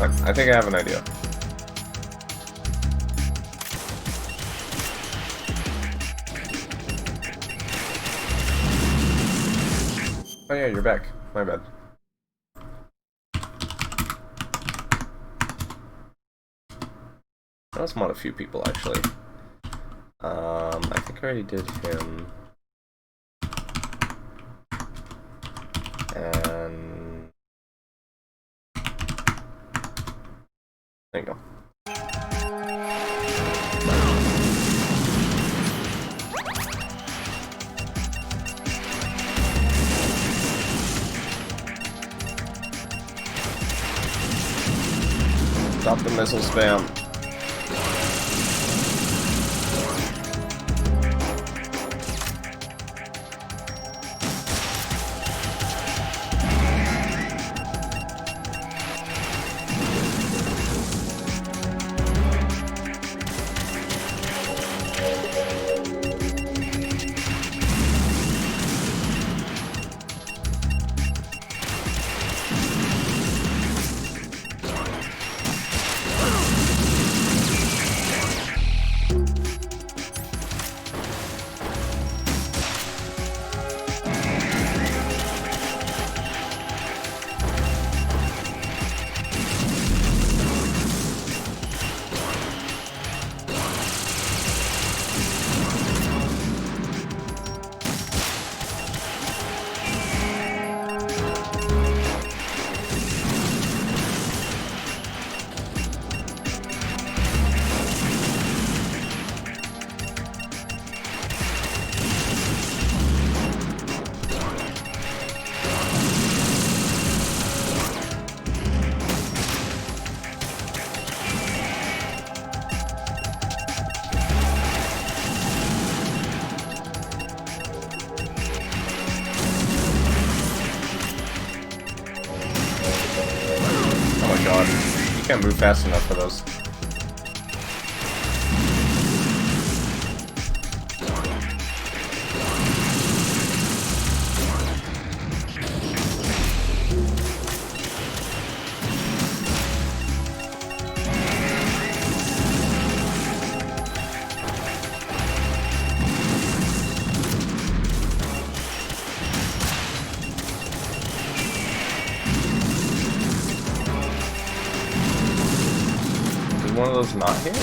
fine. I think I have an idea. Oh yeah, you're back. My bad. Let's mod a few people, actually. I think I already did him. And... there you go. Stop the missile spam. God. You can't move fast enough for those. One of those not here?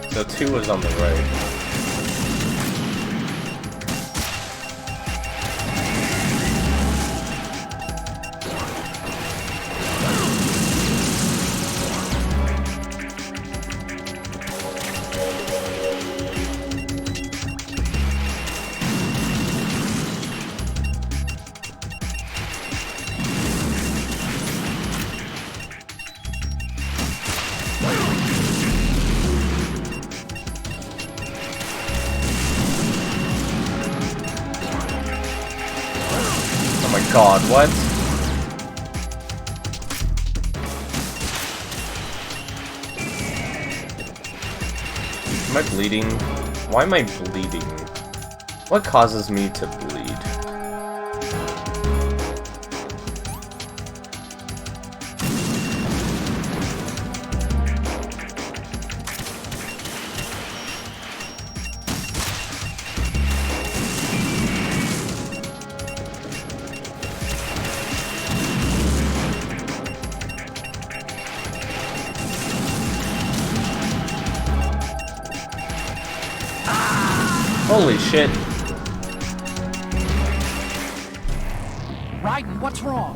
So 2 is on the right. Oh my god, what? Am I bleeding? Why am I bleeding? What causes me to bleed? Holy shit. Raiden, what's wrong?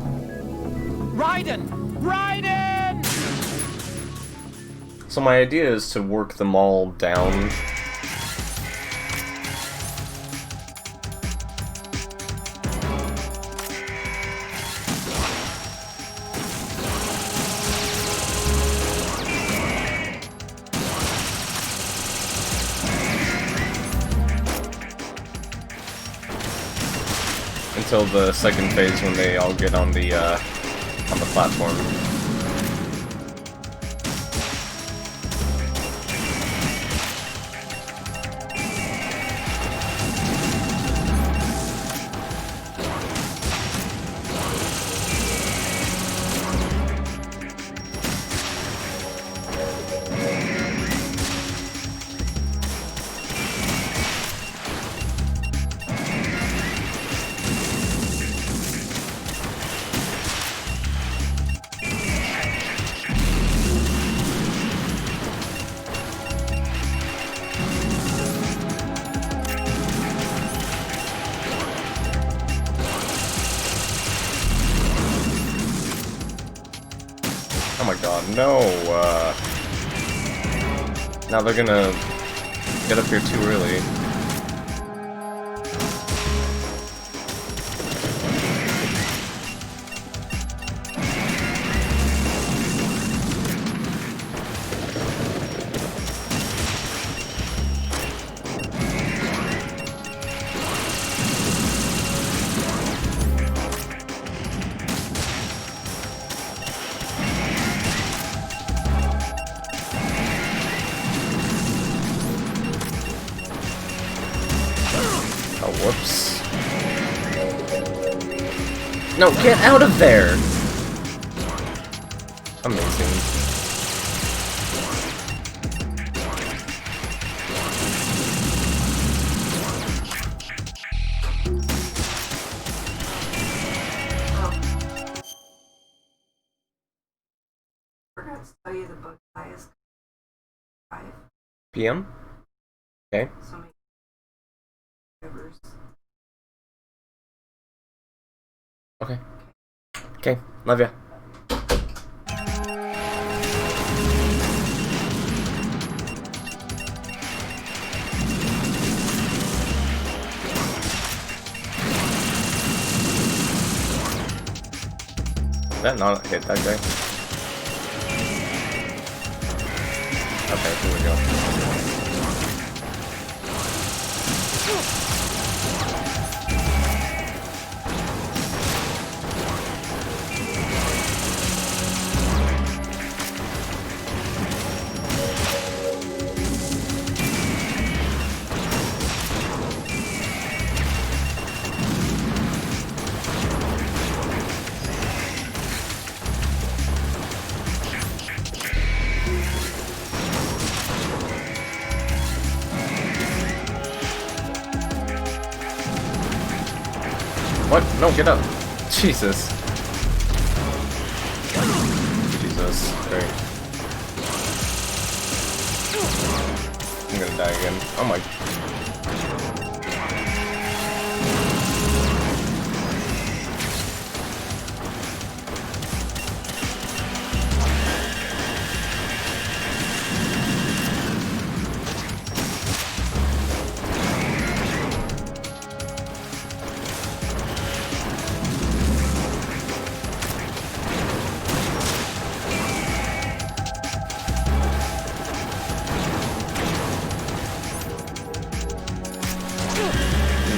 Raiden! Raiden! So my idea is to work them all down. Until the second phase when they all get on the on the platform. Oh my god, no! Now they're gonna get up here too early. Oh, whoops. No, get out of there! Amazing. We're going to study the book bias 5. PM? Okay. So many rivers. Okay. Okay, love ya. Did that not hit that guy? Okay, here we go. What? No, get up. Jesus. Jesus. Great. I'm gonna die again. Oh my.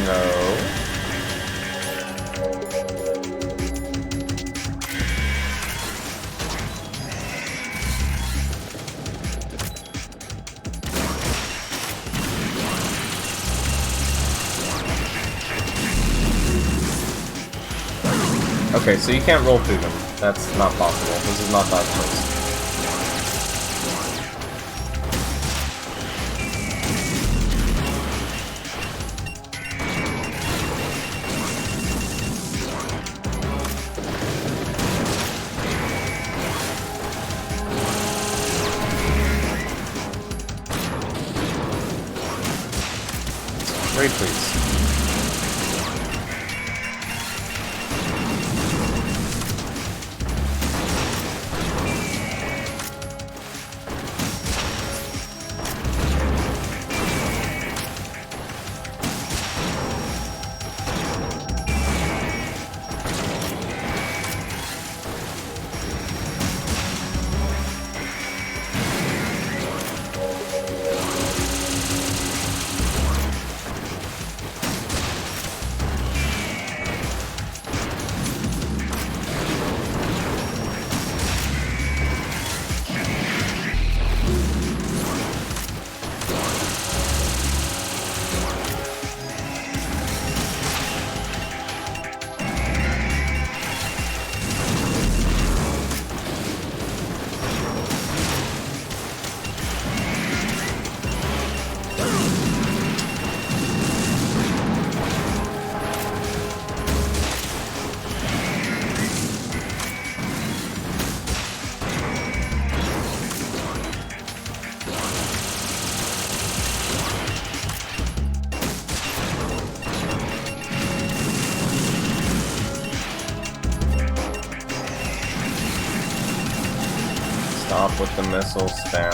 No. Okay, so you can't roll through them. That's not possible. This is not Dark Souls. Great, please. Stop with the missile spam.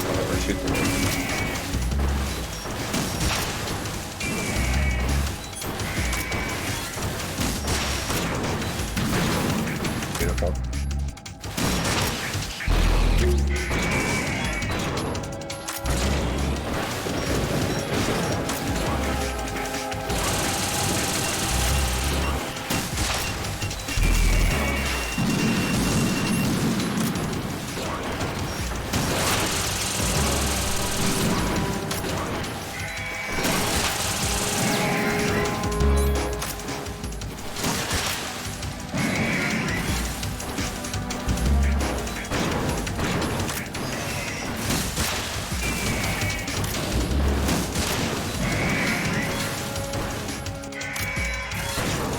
I'll never shoot them. Beautiful.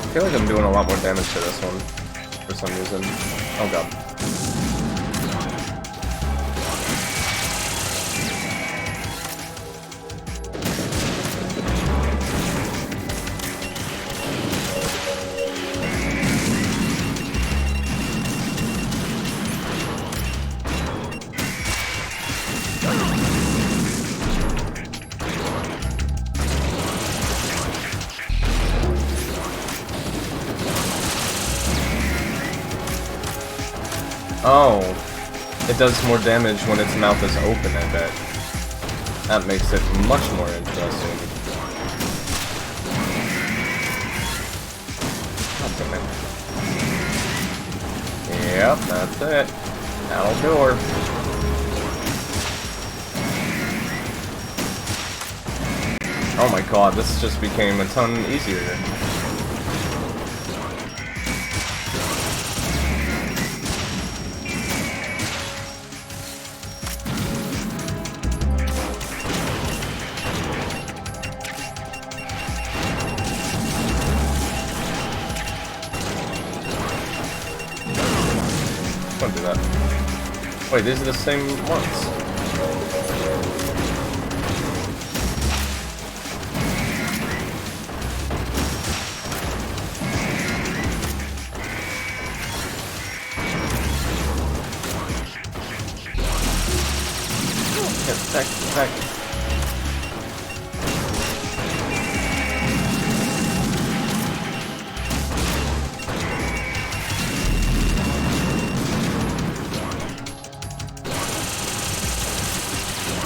I feel like I'm doing a lot more damage to this one, for some reason. Oh god. Oh, it does more damage when its mouth is open, I bet. That makes it much more interesting. God damn it. Yep, that's it. That'll do her. Oh my god, this just became a ton easier. Don't do that. Wait, these are the same ones. Back.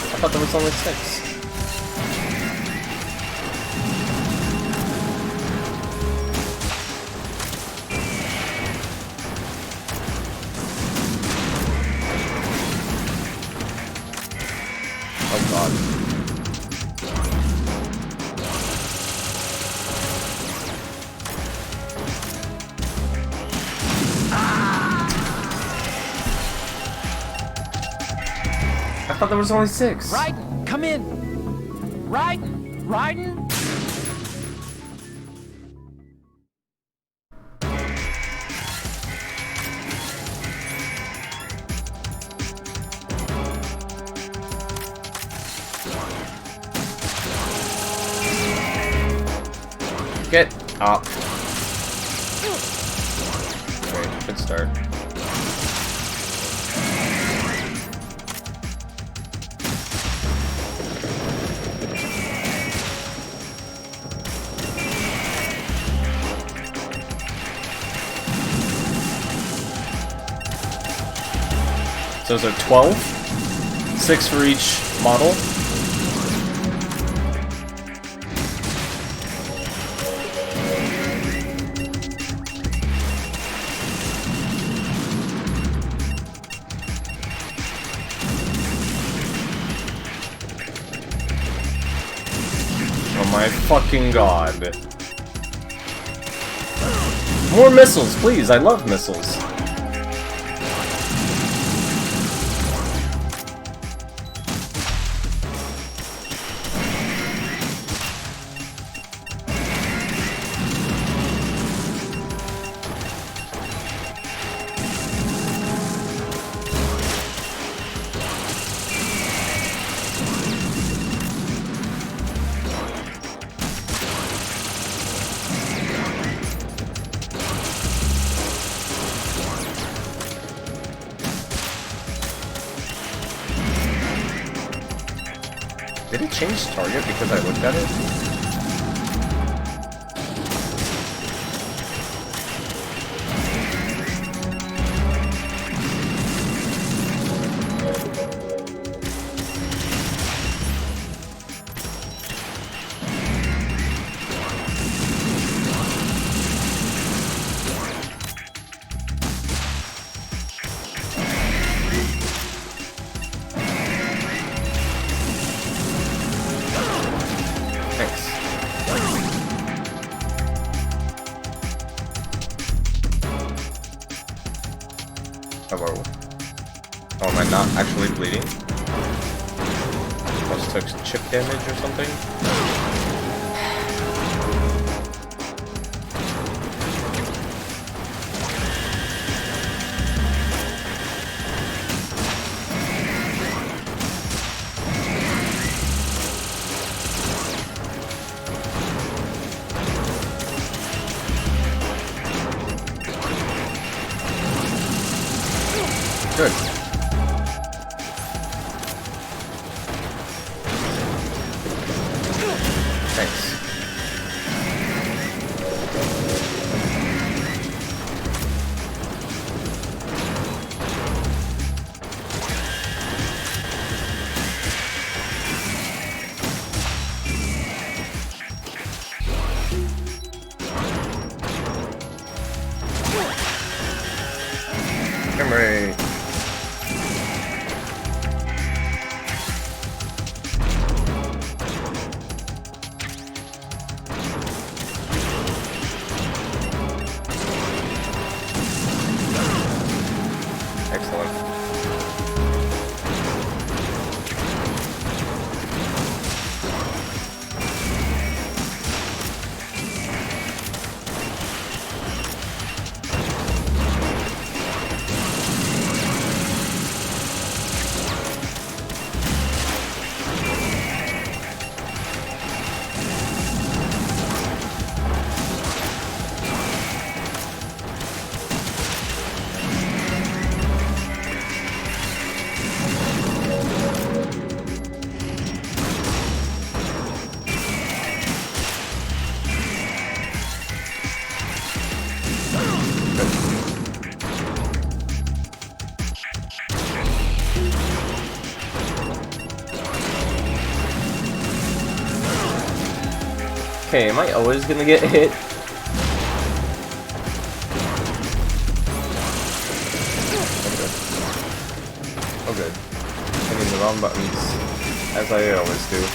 I thought there was only 6. Oh god. I thought there was only 6. Raiden, come in. Raiden. Get up. Great, good start. So those are 12? 6 for each model? Oh my fucking god. More missiles, please. I love missiles. Did it change target because I looked at it? Hello. Oh, am I not actually bleeding? Must took chip damage or something? Good. Thanks. Memory. Excellent. Okay, am I always gonna get hit? Oh good. Hitting the wrong buttons, as I always do.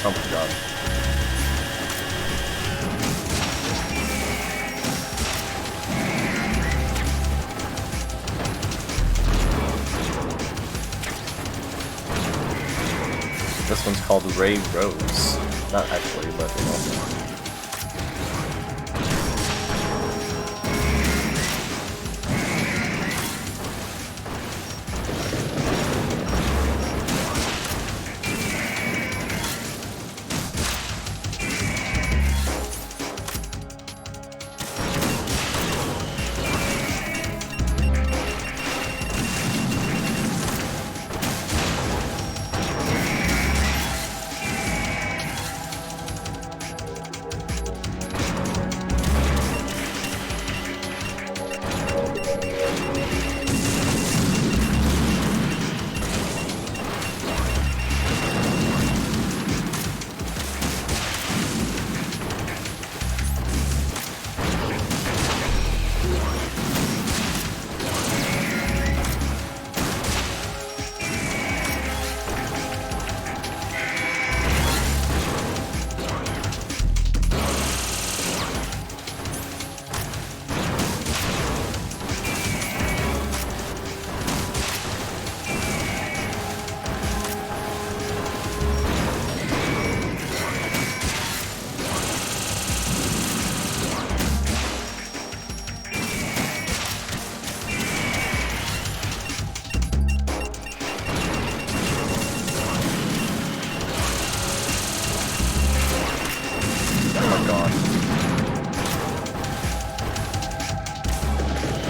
Oh my god. This one's called Ray Rose. Not actually, but you know.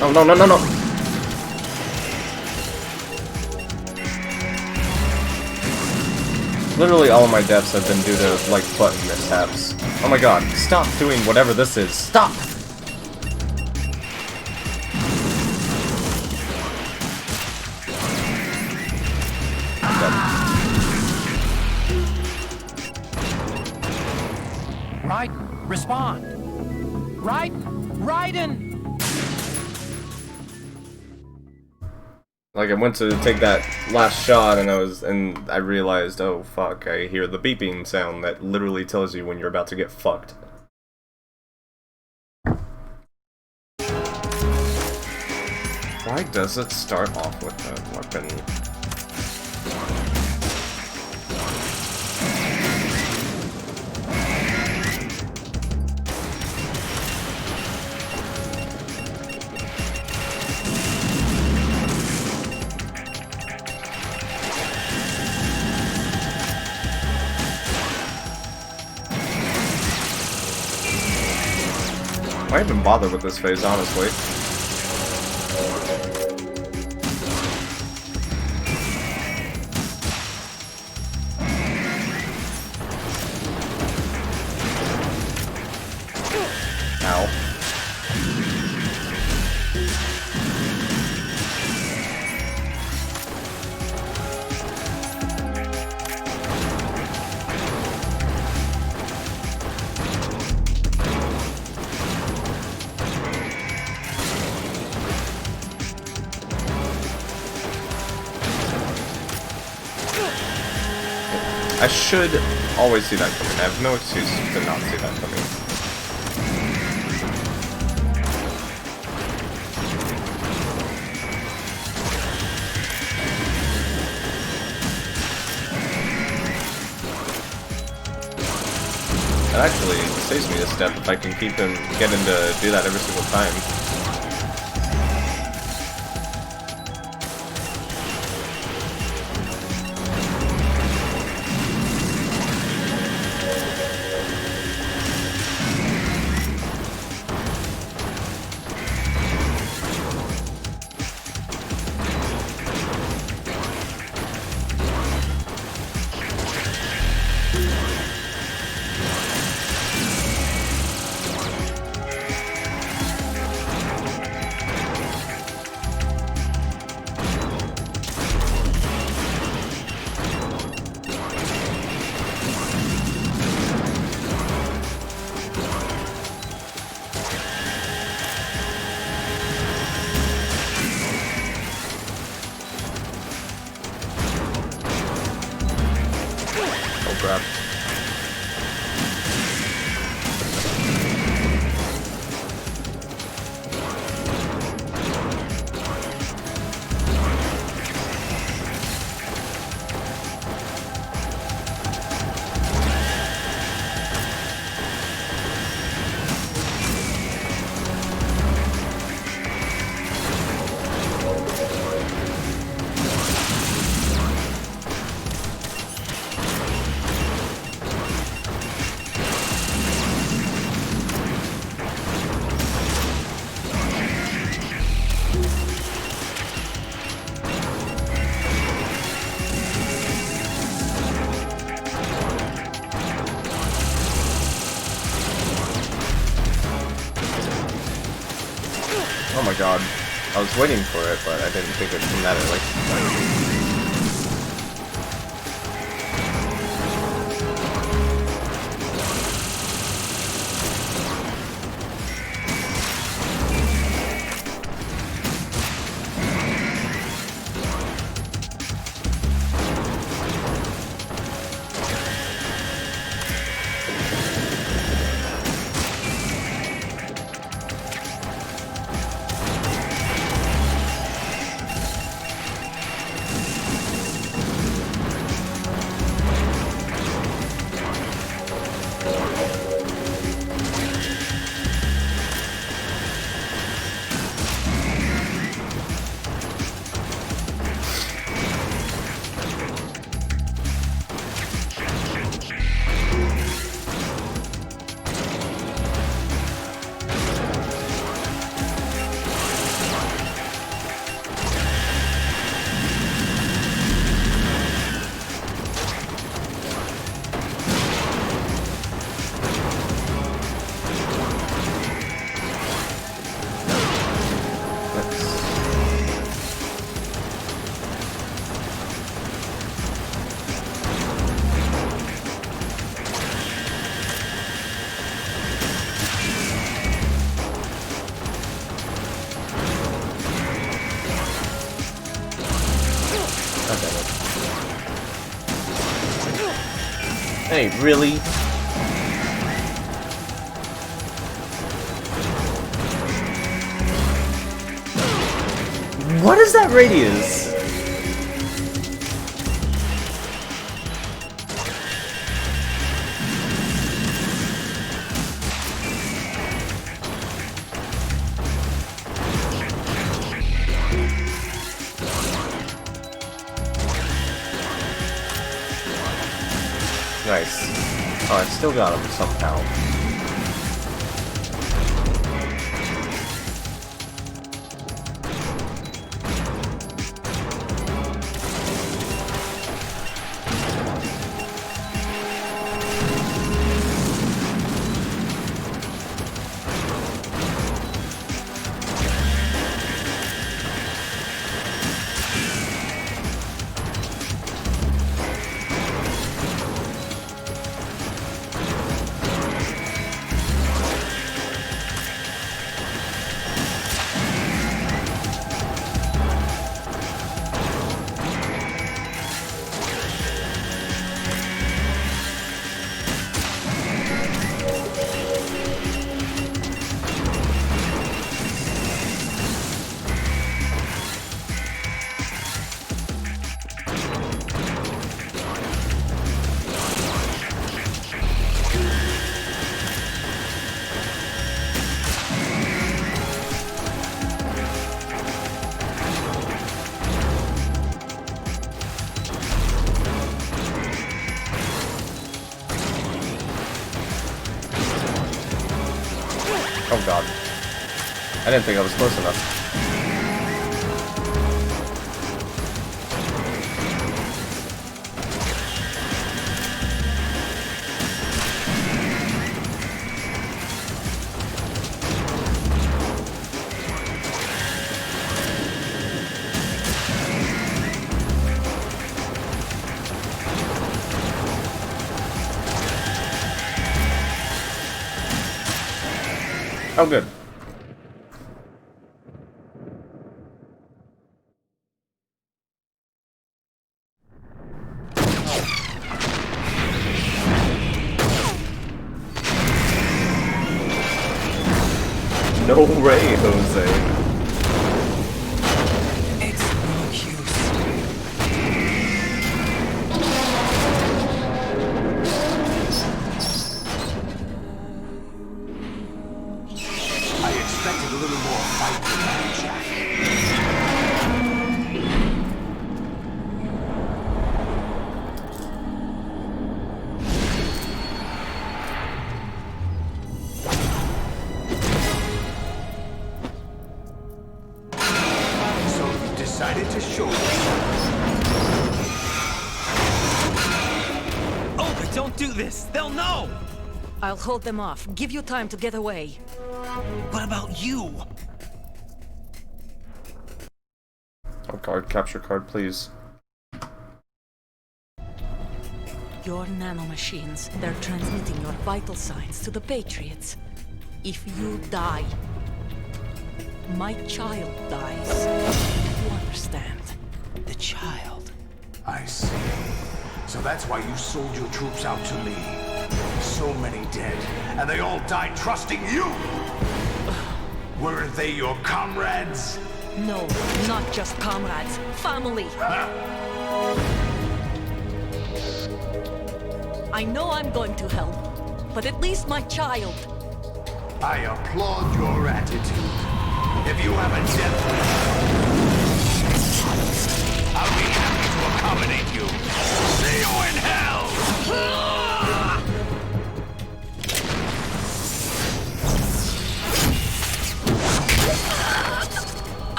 Oh, no, no, no, no! Literally all of my deaths have been due to, like, button mishaps. Oh my god, stop doing whatever this is. Stop! Raiden, respond. Raiden! Like, I went to take that last shot and I realized, oh fuck, I hear the beeping sound that literally tells you when you're about to get fucked. Why does it start off with a weapon? Why even bother with this phase, honestly? Ow. I should always see that coming. I have no excuse to not see that coming. It actually saves me a step if I can get him to do that every single time. Crap. Oh my god. I was waiting for it, but I didn't think it'd come that early. Hey, really? What is that radius? Nice. Oh, I still got him somehow. Oh god. I didn't think I was close enough. Oh, good. No way, Jose. It's no use. I expected a little more fight than that, Jack. So you decided to show yourself. Oh, but don't do this! They'll know! I'll hold them off. Give you time to get away. What about you? Oh god, capture card, please. Your nanomachines, they're transmitting your vital signs to the Patriots. If you die, my child dies. You understand? The child. I see. So that's why you sold your troops out to me. So many dead, and they all died trusting you! Weren't they your comrades? No, not just comrades. Family. I know I'm going to help, but at least my child. I applaud your attitude. If you have a death wish, I'll be happy to accommodate you. See you in hell!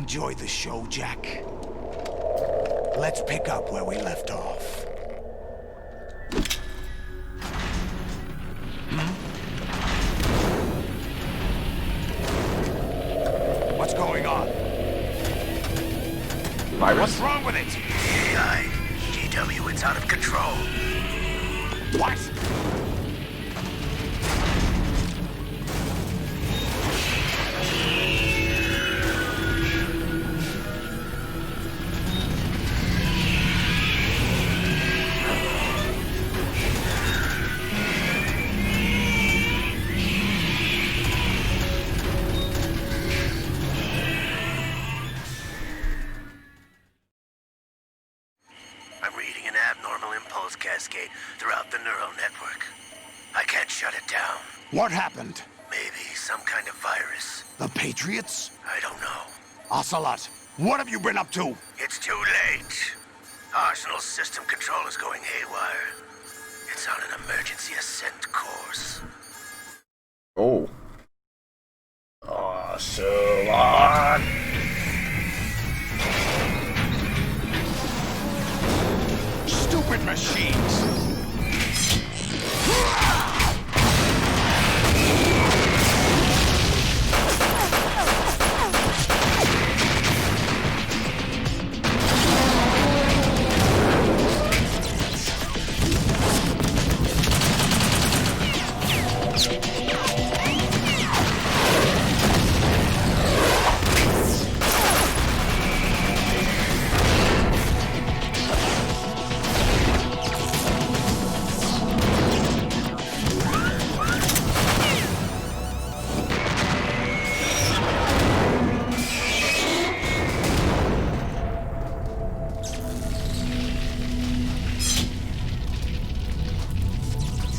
Enjoy the show, Jack. Let's pick up where we left off. What's going on? Virus? What's wrong with it? AI, GW, it's out of control. What? I'm reading an abnormal impulse cascade throughout the neural network. I can't shut it down. What happened? Maybe some kind of virus. The Patriots? I don't know. Ocelot, what have you been up to? It's too late. Arsenal's system control is going haywire. It's on an emergency ascent course. Oh. Ocelot. Stupid machines!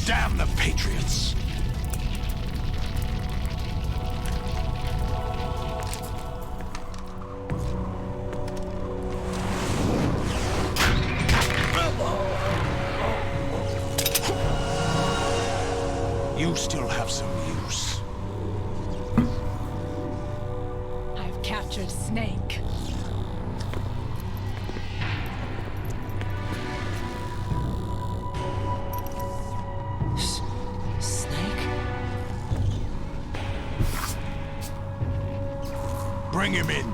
Damn the Patriots! You still have some use. I've captured Snake. Snake? Bring him in.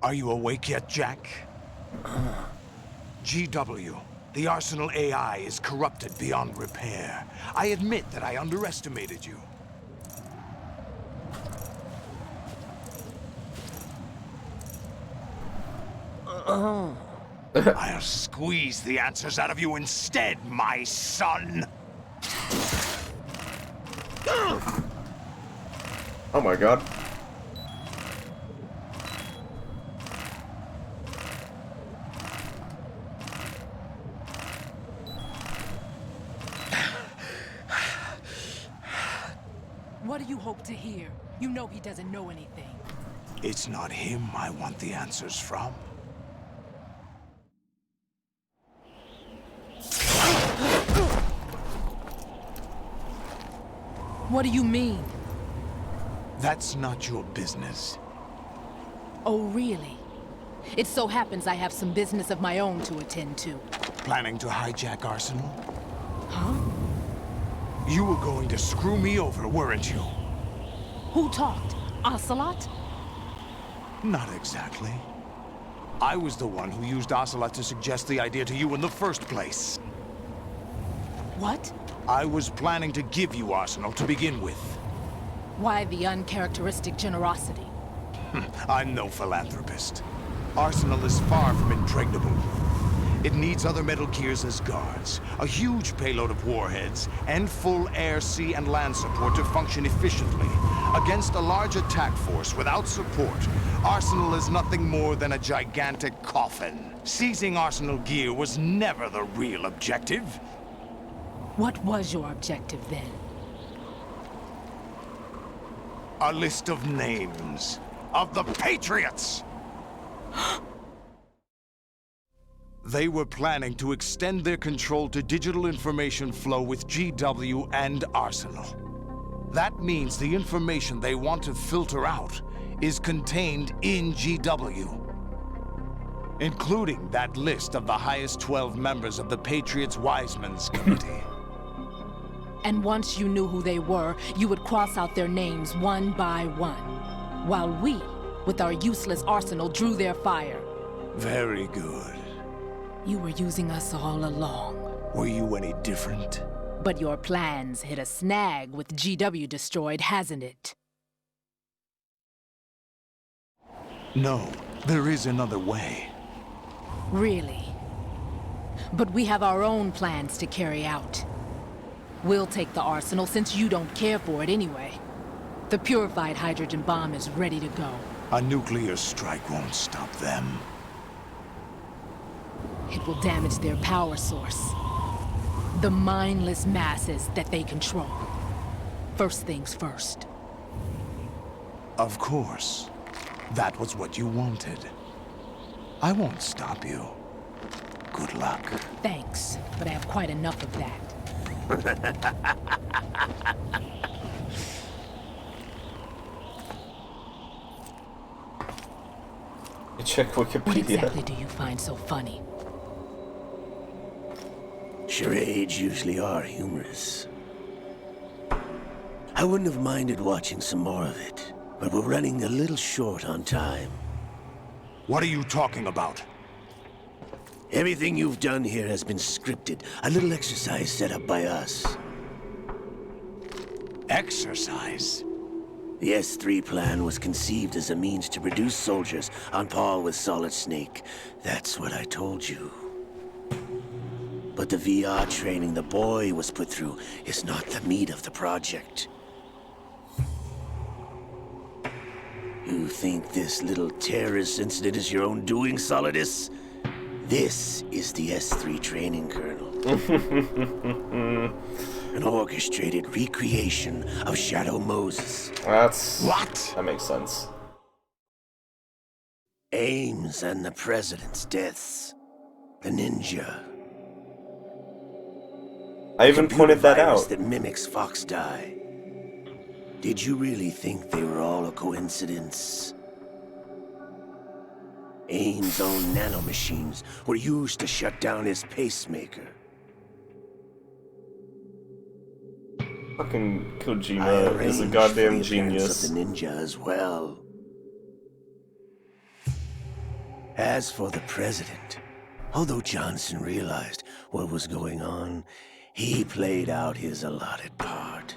Are you awake yet, Jack? GW, the Arsenal AI is corrupted beyond repair. I admit that I underestimated you. I'll squeeze the answers out of you instead, my son! Oh my god. What do you hope to hear? You know he doesn't know anything. It's not him I want the answers from. What do you mean? That's not your business. Oh, really? It so happens I have some business of my own to attend to. Planning to hijack Arsenal? Huh? You were going to screw me over, weren't you? Who talked? Ocelot? Not exactly. I was the one who used Ocelot to suggest the idea to you in the first place. What? I was planning to give you Arsenal to begin with. Why the uncharacteristic generosity? I'm no philanthropist. Arsenal is far from impregnable. It needs other Metal Gears as guards, a huge payload of warheads, and full air, sea, and land support to function efficiently. Against a large attack force without support, Arsenal is nothing more than a gigantic coffin. Seizing Arsenal gear was never the real objective. What was your objective then? A list of names of the Patriots! They were planning to extend their control to digital information flow with GW and Arsenal. That means the information they want to filter out is contained in GW, including that list of the highest 12 members of the Patriots Wiseman's Committee. And once you knew who they were, you would cross out their names one by one, while we, with our useless arsenal, drew their fire. Very good. You were using us all along. Were you any different? But your plans hit a snag with GW destroyed, hasn't it? No, there is another way. Really? But we have our own plans to carry out. We'll take the arsenal since you don't care for it anyway. The purified hydrogen bomb is ready to go. A nuclear strike won't stop them. It will damage their power source. The mindless masses that they control. First things first. Of course. That was what you wanted. I won't stop you. Good luck. Thanks, but I have quite enough of that. Check Wikipedia. What exactly do you find so funny? Charades usually are humorous. I wouldn't have minded watching some more of it, but we're running a little short on time. What are you talking about? Everything you've done here has been scripted, a little exercise set up by us. Exercise? The S3 plan was conceived as a means to produce soldiers on par with Solid Snake. That's what I told you. But the VR training the boy was put through is not the meat of the project. You think this little terrorist incident is your own doing, Solidus? This is the S3 training kernel. An orchestrated recreation of Shadow Moses. What? That makes sense. Ames and the president's deaths. The ninja. I even pointed that Virus out. that mimics Fox Die. Did you really think they were all a coincidence? Ames' own nanomachines were used to shut down his pacemaker. Fucking I Kojima is a arranged goddamn for the appearance genius. of the ninja as well. As for the president, although Johnson realized what was going on, he played out his allotted part.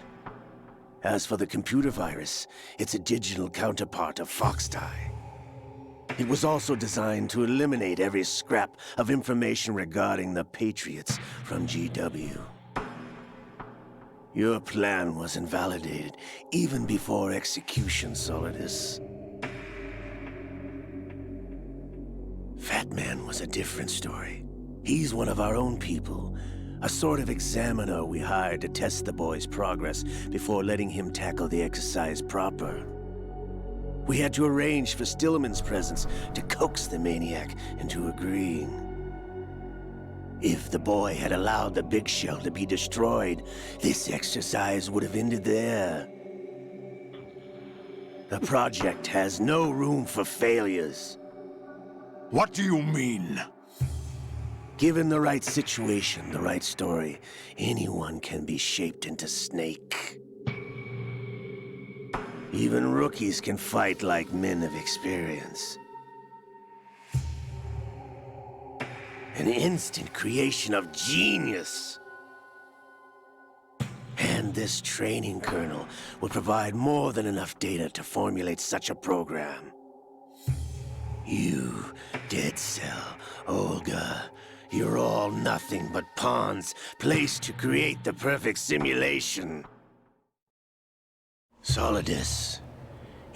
As for the computer virus, it's a digital counterpart of Fox Die. It was also designed to eliminate every scrap of information regarding the Patriots from GW. Your plan was invalidated even before execution, Solidus. Fat Man was a different story. He's one of our own people, a sort of examiner we hired to test the boy's progress before letting him tackle the exercise proper. We had to arrange for Stillman's presence to coax the maniac into agreeing. If the boy had allowed the big shell to be destroyed, this exercise would have ended there. The project has no room for failures. What do you mean? Given the right situation, the right story, anyone can be shaped into Snake. Even rookies can fight like men of experience. An instant creation of genius. And this training kernel would provide more than enough data to formulate such a program. You, Dead Cell, Olga, you're all nothing but pawns placed to create the perfect simulation. Solidus,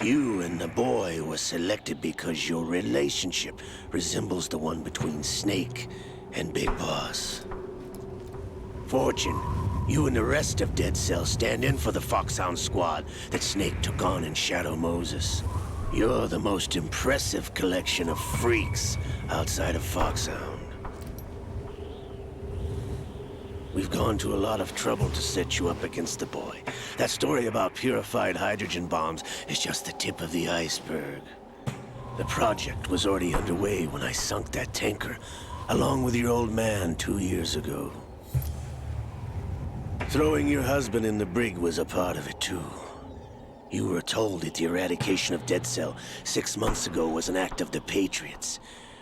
you and the boy were selected because your relationship resembles the one between Snake and Big Boss. Fortune, you and the rest of Dead Cell stand in for the Foxhound squad that Snake took on in Shadow Moses. You're the most impressive collection of freaks outside of Foxhound. We've gone to a lot of trouble to set you up against the boy. That story about purified hydrogen bombs is just the tip of the iceberg. The project was already underway when I sunk that tanker, along with your old man 2 years ago. Throwing your husband in the brig was a part of it too. You were told that the eradication of Dead Cell 6 months ago was an act of the Patriots.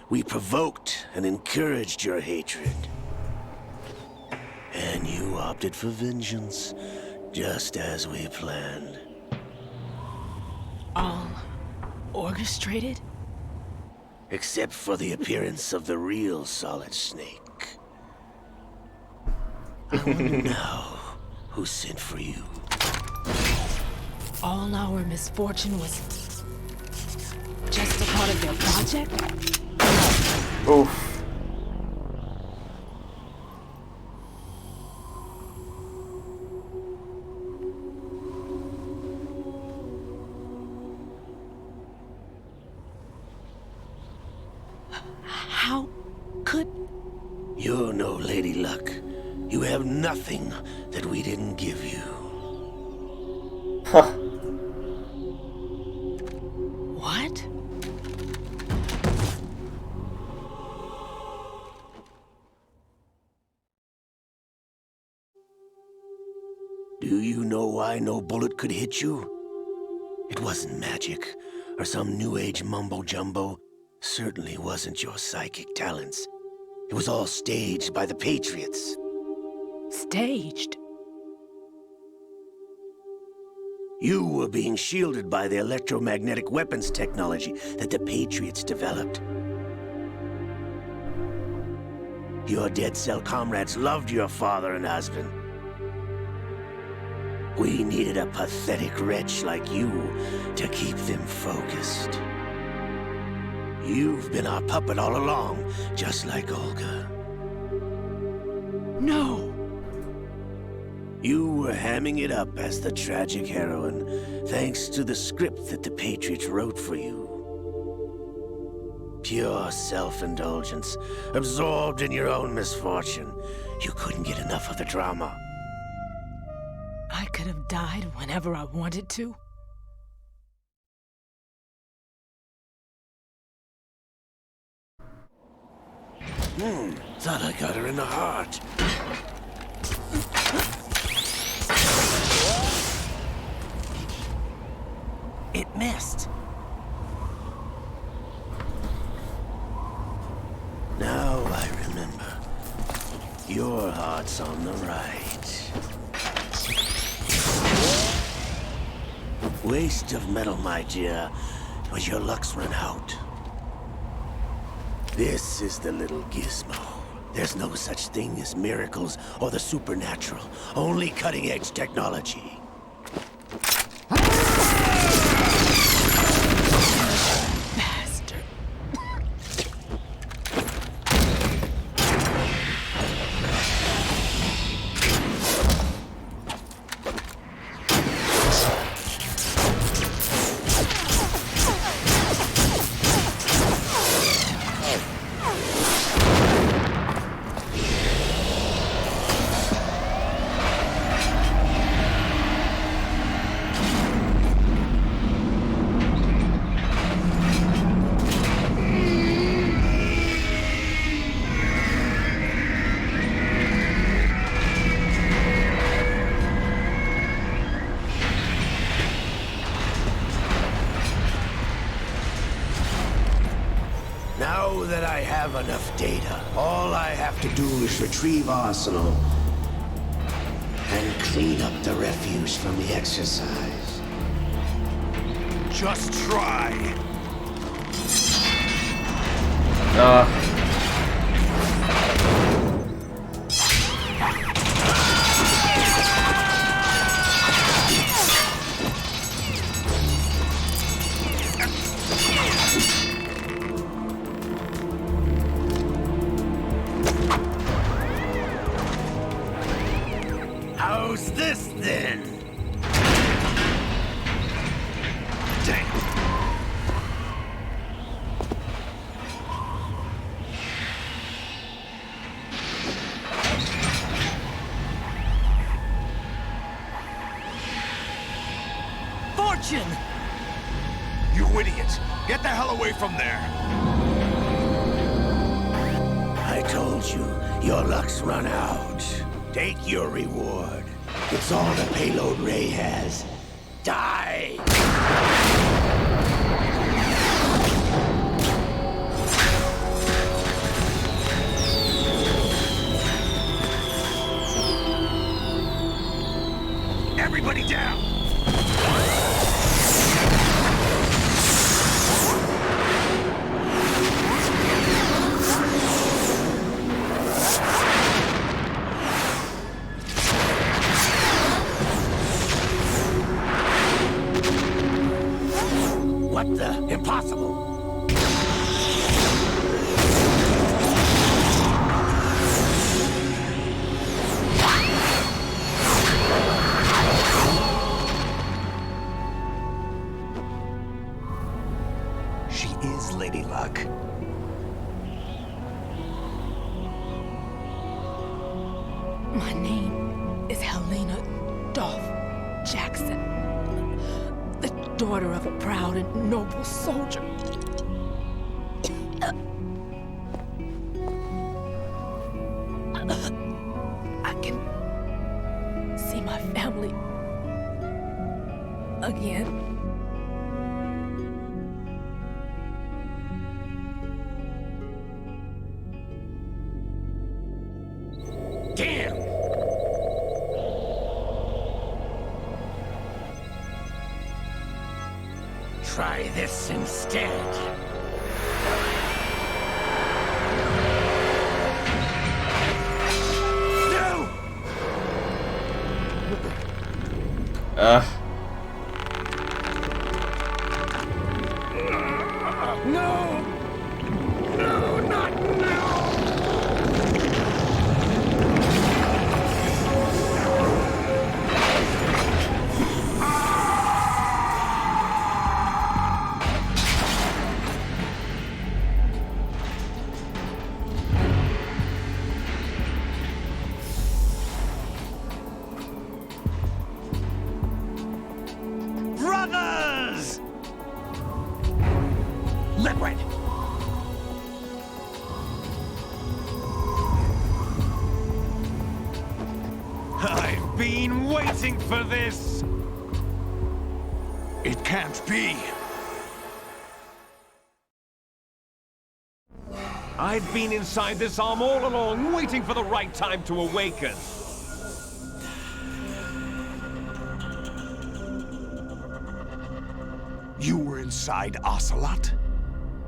We provoked and encouraged your hatred. And you opted for vengeance, just as we planned. All orchestrated? Except for the appearance of the real Solid Snake. I wonder now who sent for you. All our misfortune was just a part of their project? Oof. How could... You're no Lady Luck. You have nothing that we didn't give you. Huh. What? Do you know why no bullet could hit you? It wasn't magic, or some new age mumbo-jumbo. Certainly wasn't your psychic talents. It was all staged by the Patriots. Staged? You were being shielded by the electromagnetic weapons technology that the Patriots developed. Your Dead Cell comrades loved your father and husband. We needed a pathetic wretch like you to keep them focused. You've been our puppet all along, just like Olga. No! You were hamming it up as the tragic heroine, thanks to the script that the Patriots wrote for you. Pure self-indulgence, absorbed in your own misfortune. You couldn't get enough of the drama. I could have died whenever I wanted to. Thought I got her in the heart. It missed. Now I remember. Your heart's on the right. Waste of metal, my dear, but your luck's run out. This is the little gizmo. There's no such thing as miracles or the supernatural, only cutting-edge technology. Bastard. Now that I have enough data, all I have to do is retrieve Arsenal and clean up the refuse from the exercise. Just try. question! You idiot! Get the hell away from there! I told you, your luck's run out. Take your reward. It's all the payload Ray has. Die! Everybody down! What the? Impossible! She is Lady Luck. My name is Helena Dolph Jackson, the daughter of a proud and noble soldier. I can see my family again. Damn! Try this instead. No! No! No, not now! Brothers! Liquid! I've been waiting for this! It can't be! I've been inside this arm all along, waiting for the right time to awaken. You were inside Ocelot?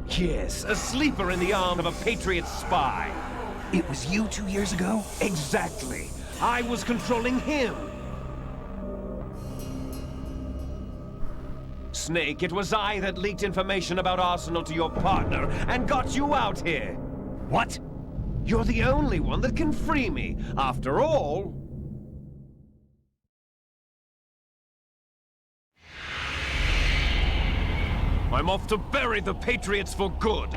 Yes, a sleeper in the arm of a Patriot spy. It was you 2 years ago? Exactly. I was controlling him. Snake, it was I that leaked information about Arsenal to your partner and got you out here. What? You're the only one that can free me. After all... I'm off to bury the Patriots for good.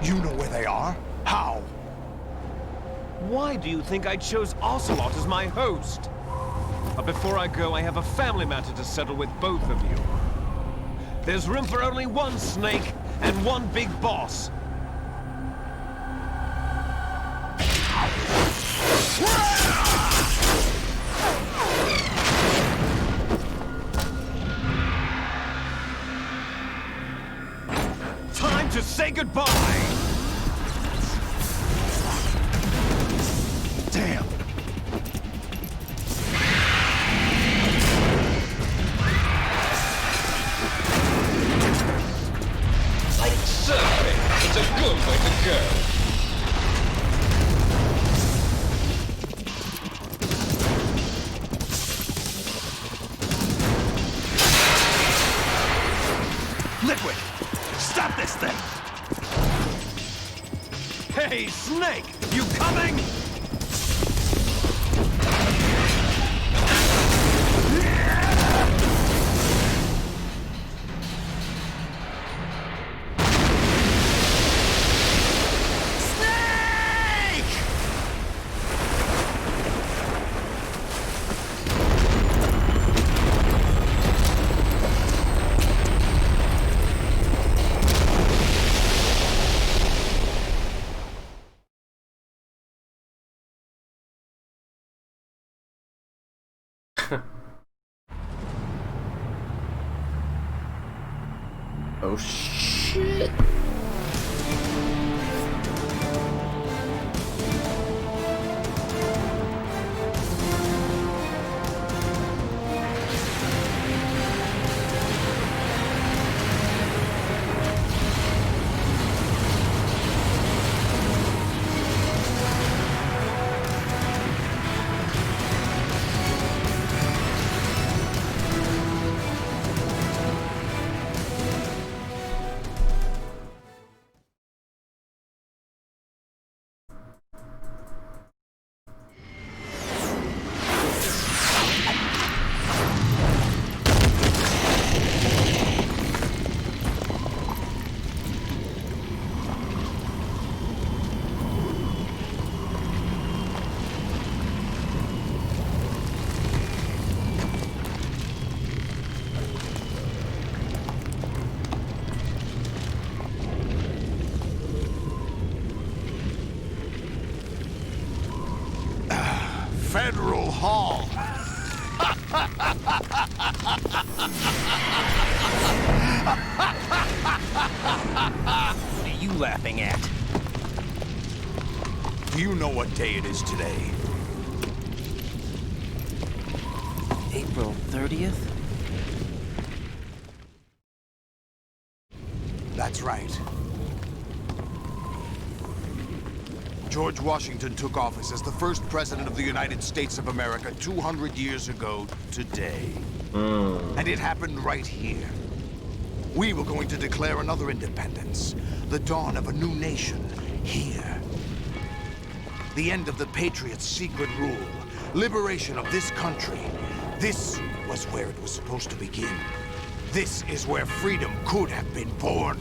You know where they are? How? Why do you think I chose Ocelot as my host? But before I go, I have a family matter to settle with both of you. There's room for only one Snake and one big boss. Time to say goodbye! Damn! Like surfing, it's a good way to go. Liquid! Stop this thing! Hey, Snake! You coming? Oh shit. Federal Hall. What are you laughing at? Do you know what day it is today? April 30th? That's right. George Washington took office as the first president of the United States of America 200 years ago today. And it happened right here. We were going to declare another independence, the dawn of a new nation, here. The end of the Patriots' secret rule, liberation of this country. This was where it was supposed to begin. This is where freedom could have been born.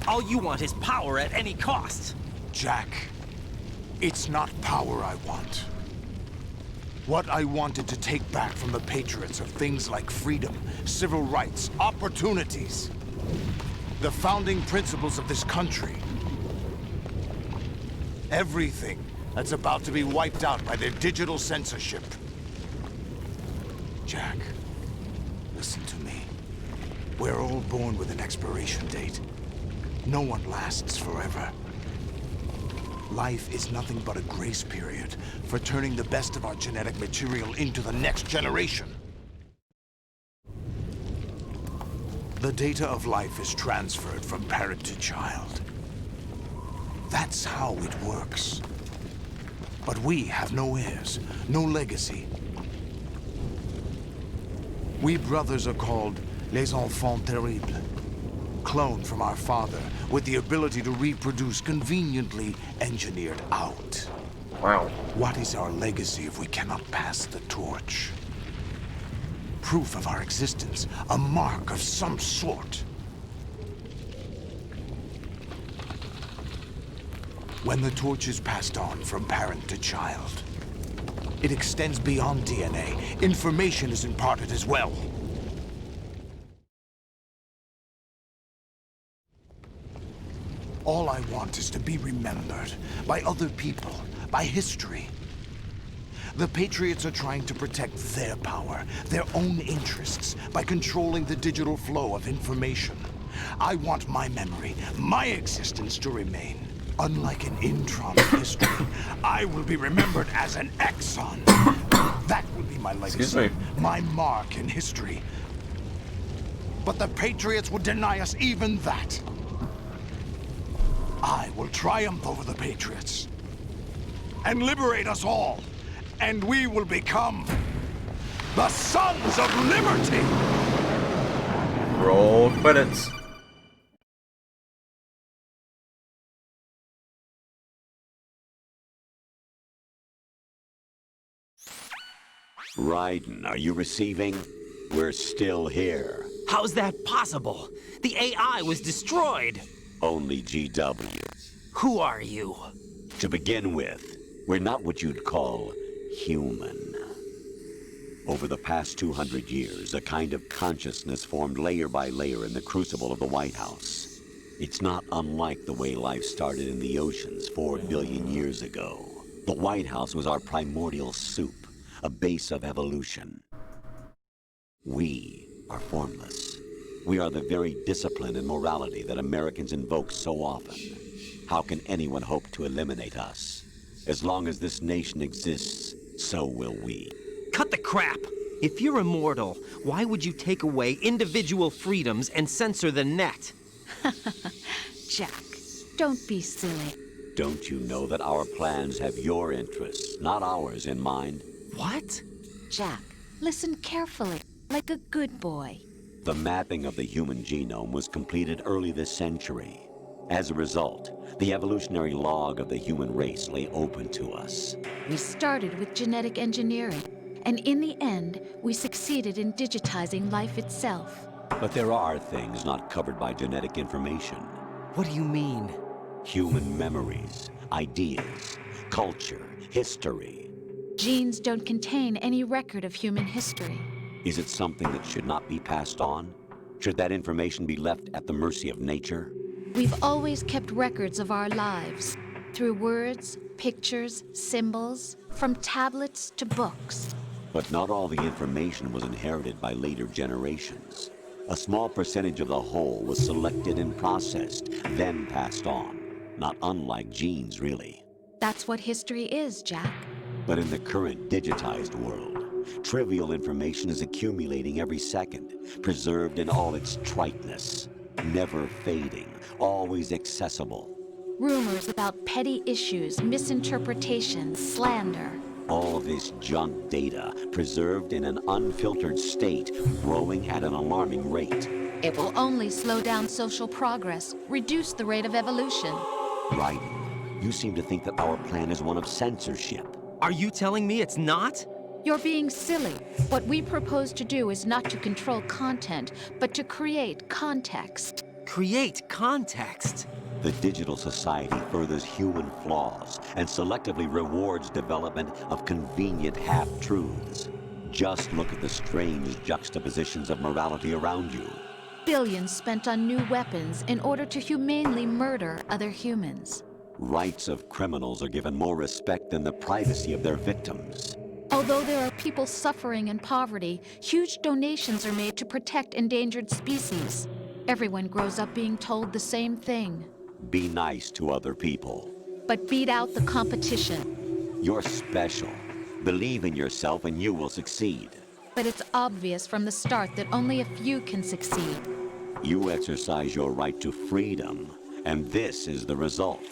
All you want is power at any cost. Jack, it's not power I want. What I wanted to take back from the Patriots are things like freedom, civil rights, opportunities. The founding principles of this country. Everything that's about to be wiped out by their digital censorship. Jack, listen to me. We're all born with an expiration date. No one lasts forever. Life is nothing but a grace period for turning the best of our genetic material into the next generation. The data of life is transferred from parent to child. That's how it works. But we have no heirs, no legacy. We brothers are called les enfants terribles. Cloned from our father, with the ability to reproduce conveniently engineered out. Wow. What is our legacy if we cannot pass the torch? Proof of our existence, a mark of some sort. When the torch is passed on from parent to child, it extends beyond DNA. Information is imparted as well. All I want is to be remembered by other people, by history. The Patriots are trying to protect their power, their own interests, by controlling the digital flow of information. I want my memory, my existence to remain. Unlike an intron of history, I will be remembered as an exon. That will be my legacy, Excuse me. my mark in history. But the Patriots would deny us even that. I will triumph over the Patriots and liberate us all, and we will become the Sons of Liberty! Roll credits. Raiden, are you receiving? We're still here. How's that possible? The AI was destroyed. Only GW. Who are you? To begin with, we're not what you'd call human. Over the past 200 years, a kind of consciousness formed layer by layer in the crucible of the White House. It's not unlike the way life started in the oceans 4 billion years ago. The White House was our primordial soup, a base of evolution. We are formless. We are the very discipline and morality that Americans invoke so often. How can anyone hope to eliminate us? As long as this nation exists, so will we. Cut the crap! If you're immortal, why would you take away individual freedoms and censor the net? Jack, don't be silly. Don't you know that our plans have your interests, not ours, in mind? What? Jack, listen carefully, like a good boy. The mapping of the human genome was completed early this century. As a result, the evolutionary log of the human race lay open to us. We started with genetic engineering, and in the end, we succeeded in digitizing life itself. But there are things not covered by genetic information. What do you mean? Human memories, ideas, culture, history. Genes don't contain any record of human history. Is it something that should not be passed on? Should that information be left at the mercy of nature? We've always kept records of our lives, through words, pictures, symbols, from tablets to books. But not all the information was inherited by later generations. A small percentage of the whole was selected and processed, then passed on. Not unlike genes, really. That's what history is, Jack. But in the current digitized world, trivial information is accumulating every second, preserved in all its triteness, never fading, always accessible. Rumors about petty issues, misinterpretations, slander. All this junk data, preserved in an unfiltered state, growing at an alarming rate. It will only slow down social progress, reduce the rate of evolution. Right. You seem to think that our plan is one of censorship. Are you telling me it's not? You're being silly. What we propose to do is not to control content, but to create context. Create context? The digital society furthers human flaws and selectively rewards development of convenient half-truths. Just look at the strange juxtapositions of morality around you. Billions spent on new weapons in order to humanely murder other humans. Rights of criminals are given more respect than the privacy of their victims. Although there are people suffering in poverty, huge donations are made to protect endangered species. Everyone grows up being told the same thing. Be nice to other people. But beat out the competition. You're special. Believe in yourself and you will succeed. But it's obvious from the start that only a few can succeed. You exercise your right to freedom, and this is the result.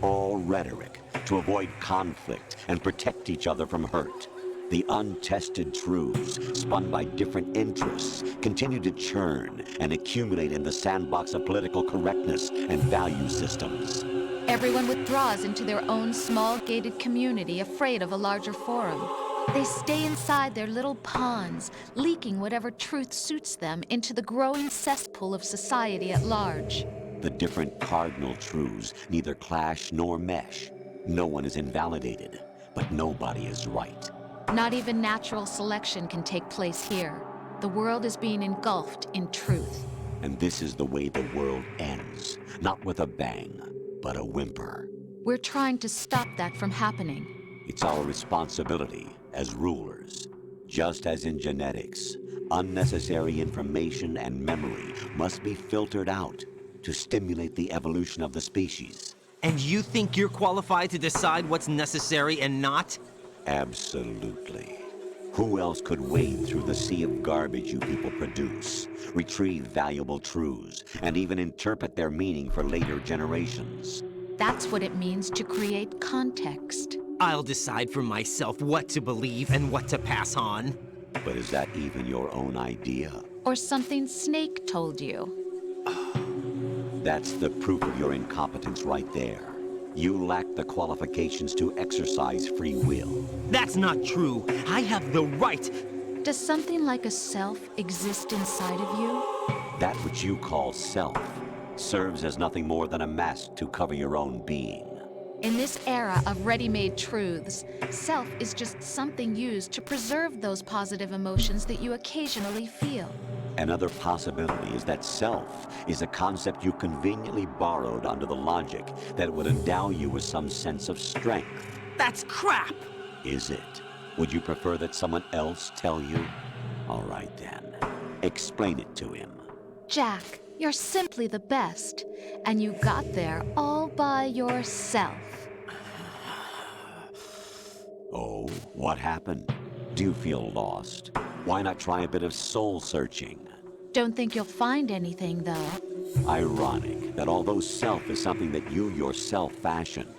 All rhetoric to avoid conflict and protect each other from hurt. The untested truths, spun by different interests, continue to churn and accumulate in the sandbox of political correctness and value systems. Everyone withdraws into their own small gated community, afraid of a larger forum. They stay inside their little ponds, leaking whatever truth suits them into the growing cesspool of society at large. The different cardinal truths neither clash nor mesh. No one is invalidated, but nobody is right. Not even natural selection can take place here. The world is being engulfed in truth. And this is the way the world ends. Not with a bang, but a whimper. We're trying to stop that from happening. It's our responsibility as rulers. Just as in genetics, unnecessary information and memory must be filtered out to stimulate the evolution of the species. And you think you're qualified to decide what's necessary and not? Absolutely. Who else could wade through the sea of garbage you people produce, retrieve valuable truths, and even interpret their meaning for later generations? That's what it means to create context. I'll decide for myself what to believe and what to pass on. But is that even your own idea? Or something Snake told you? That's the proof of your incompetence right there. You lack the qualifications to exercise free will. That's not true. I have the right. Does something like a self exist inside of you? That which you call self serves as nothing more than a mask to cover your own being. In this era of ready-made truths, self is just something used to preserve those positive emotions that you occasionally feel. Another possibility is that self is a concept you conveniently borrowed under the logic that it would endow you with some sense of strength. That's crap! Is it? Would you prefer that someone else tell you? All right then. Explain it to him. Jack, you're simply the best. And you got there all by yourself. Oh, what happened? Do you feel lost? Why not try a bit of soul searching? Don't think you'll find anything, though. Ironic that although self is something that you yourself fashioned,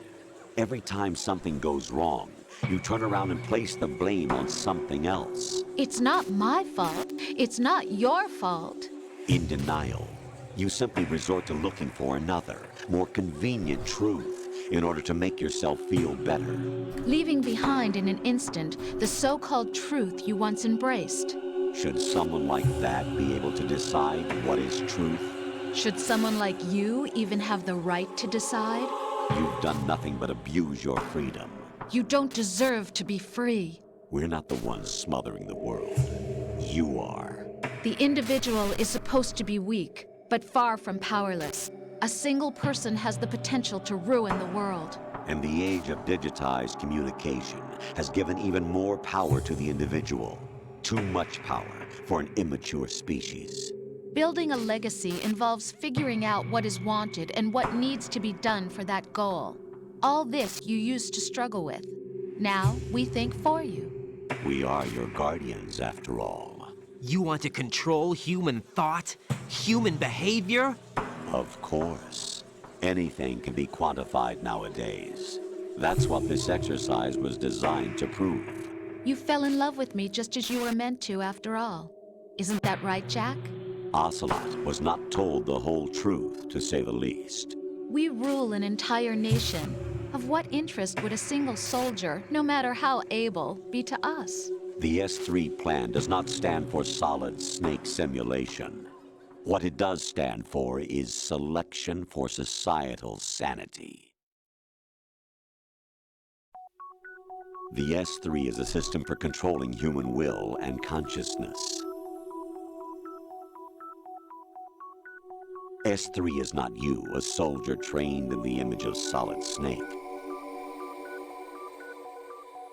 every time something goes wrong, you turn around and place the blame on something else. It's not my fault. It's not your fault. In denial, you simply resort to looking for another, more convenient truth in order to make yourself feel better. Leaving behind in an instant the so-called truth you once embraced. Should someone like that be able to decide what is truth? Should someone like you even have the right to decide? You've done nothing but abuse your freedom. You don't deserve to be free. We're not the ones smothering the world. You are. The individual is supposed to be weak, but far from powerless. A single person has the potential to ruin the world. And the age of digitized communication has given even more power to the individual. Too much power for an immature species. Building a legacy involves figuring out what is wanted and what needs to be done for that goal. All this you used to struggle with. Now we think for you. We are your guardians, after all. You want to control human thought? Human behavior? Of course. Anything can be quantified nowadays. That's what this exercise was designed to prove. You fell in love with me just as you were meant to, after all. Isn't that right, Jack? Ocelot was not told the whole truth, to say the least. We rule an entire nation. Of what interest would a single soldier, no matter how able, be to us? The S3 plan does not stand for solid snake simulation. What it does stand for is selection for societal sanity. The S3 is a system for controlling human will and consciousness. S3 is not you, a soldier trained in the image of Solid Snake.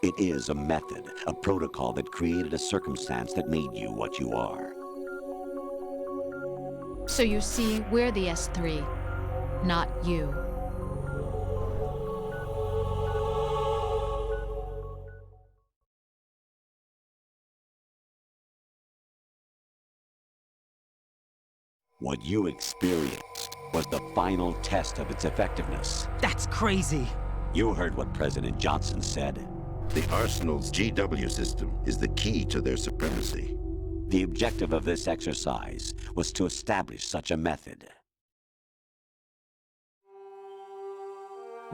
It is a method, a protocol that created a circumstance that made you what you are. So you see, we're the S3, not you. What you experienced was the final test of its effectiveness. That's crazy. You heard what President Johnson said. The Arsenal's GW system is the key to their supremacy. The objective of this exercise was to establish such a method.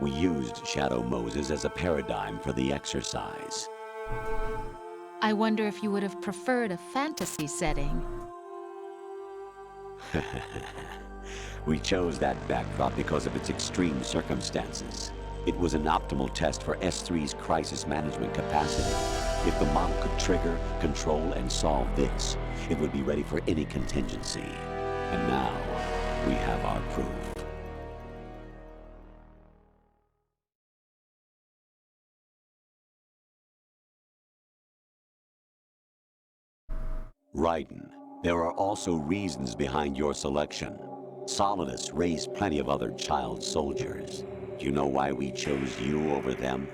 We used Shadow Moses as a paradigm for the exercise. I wonder if you would have preferred a fantasy setting. We chose that backdrop because of its extreme circumstances. It was an optimal test for S3's crisis management capacity. If the model could trigger, control, and solve this, it would be ready for any contingency. And now, we have our proof. Raiden, there are also reasons behind your selection. Solidus raised plenty of other child soldiers. Do you know why we chose you over them?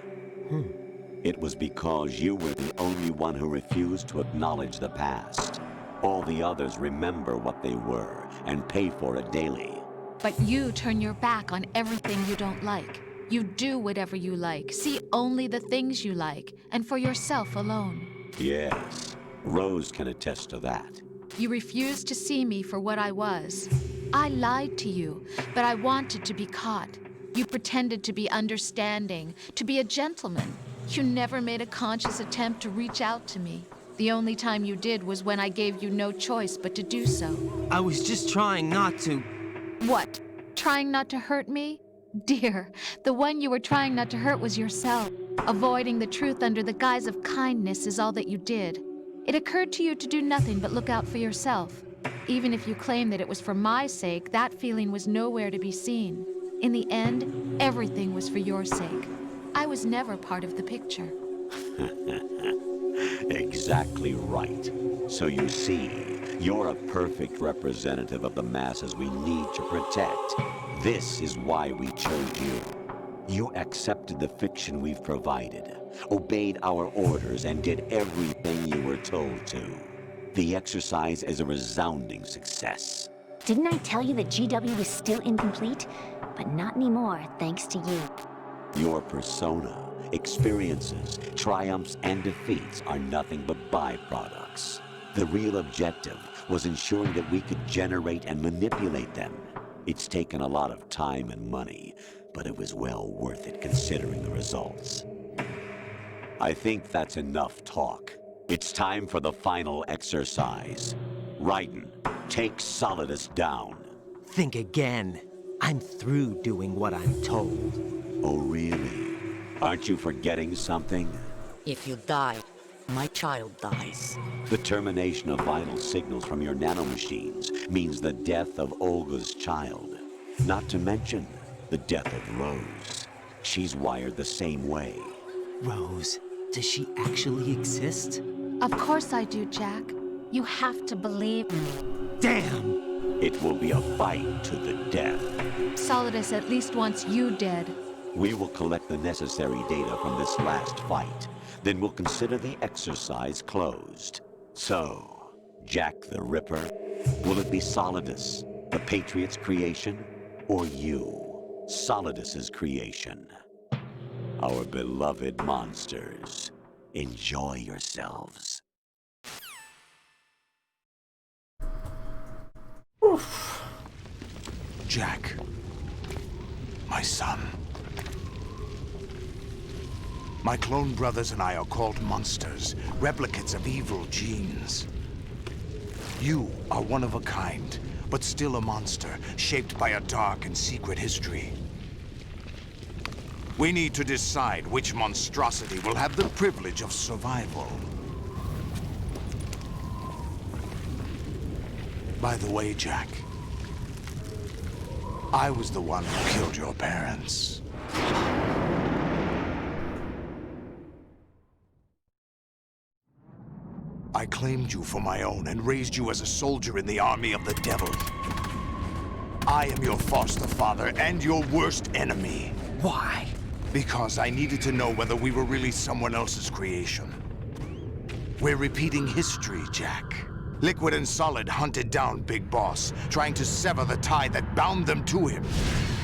It was because you were the only one who refused to acknowledge the past. All the others remember what they were and pay for it daily. But you turn your back on everything you don't like. You do whatever you like, see only the things you like, and for yourself alone. Yes, Rose can attest to that. You refused to see me for what I was. I lied to you, but I wanted to be caught. You pretended to be understanding, to be a gentleman. You never made a conscious attempt to reach out to me. The only time you did was when I gave you no choice but to do so. I was just trying not to. What? Trying not to hurt me? Dear, the one you were trying not to hurt was yourself. Avoiding the truth under the guise of kindness is all that you did. It occurred to you to do nothing but look out for yourself. Even if you claim that it was for my sake, that feeling was nowhere to be seen. In the end, everything was for your sake. I was never part of the picture. Exactly right. So you see, you're a perfect representative of the masses we need to protect. This is why we chose you. You accepted the fiction we've provided, obeyed our orders, and did everything you were told to. The exercise is a resounding success. Didn't I tell you that GW is still incomplete? But not anymore, thanks to you. Your persona, experiences, triumphs, and defeats are nothing but byproducts. The real objective was ensuring that we could generate and manipulate them. It's taken a lot of time and money, but it was well worth it considering the results. I think that's enough talk. It's time for the final exercise. Raiden, take Solidus down. Think again. I'm through doing what I'm told. Oh, really? Aren't you forgetting something? If you die, my child dies. The termination of vital signals from your nanomachines means the death of Olga's child. Not to mention the death of Rose. She's wired the same way. Rose, does she actually exist? Of course I do, Jack. You have to believe. Damn! It will be a fight to the death. Solidus at least wants you dead. We will collect the necessary data from this last fight. Then we'll consider the exercise closed. So, Jack the Ripper, will it be Solidus, the Patriot's creation, or you, Solidus's creation? Our beloved monsters, enjoy yourselves. Oof. Jack, my son. My clone brothers and I are called monsters, replicates of evil genes. You are one of a kind, but still a monster, shaped by a dark and secret history. We need to decide which monstrosity will have the privilege of survival. By the way, Jack, I was the one who killed your parents. I claimed you for my own and raised you as a soldier in the army of the devil. I am your foster father and your worst enemy. Why? Because I needed to know whether we were really someone else's creation. We're repeating history, Jack. Liquid and Solid hunted down Big Boss, trying to sever the tie that bound them to him.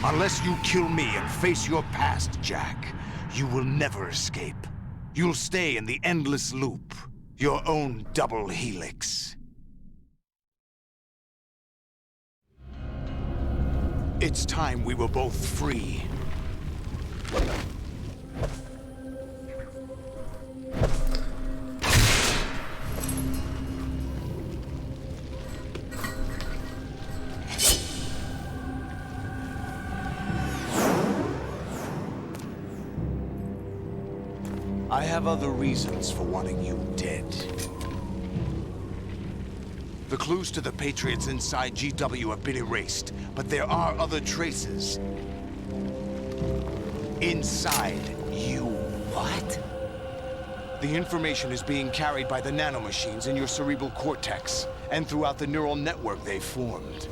Unless you kill me and face your past, Jack, you will never escape. You'll stay in the endless loop, your own double helix. It's time we were both free. I have other reasons for wanting you dead. The clues to the Patriots inside GW have been erased, but there are other traces. Inside you. What? The information is being carried by the nanomachines in your cerebral cortex, and throughout the neural network they've formed.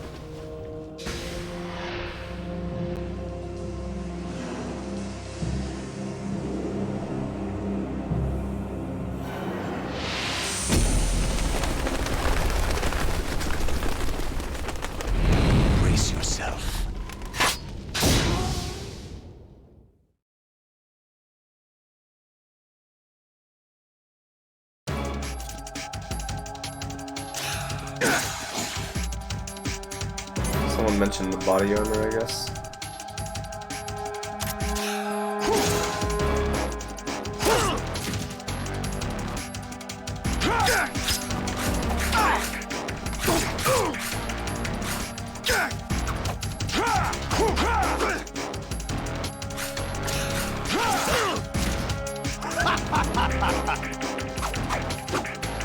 Brace yourself. Someone mentioned the body armor, I guess.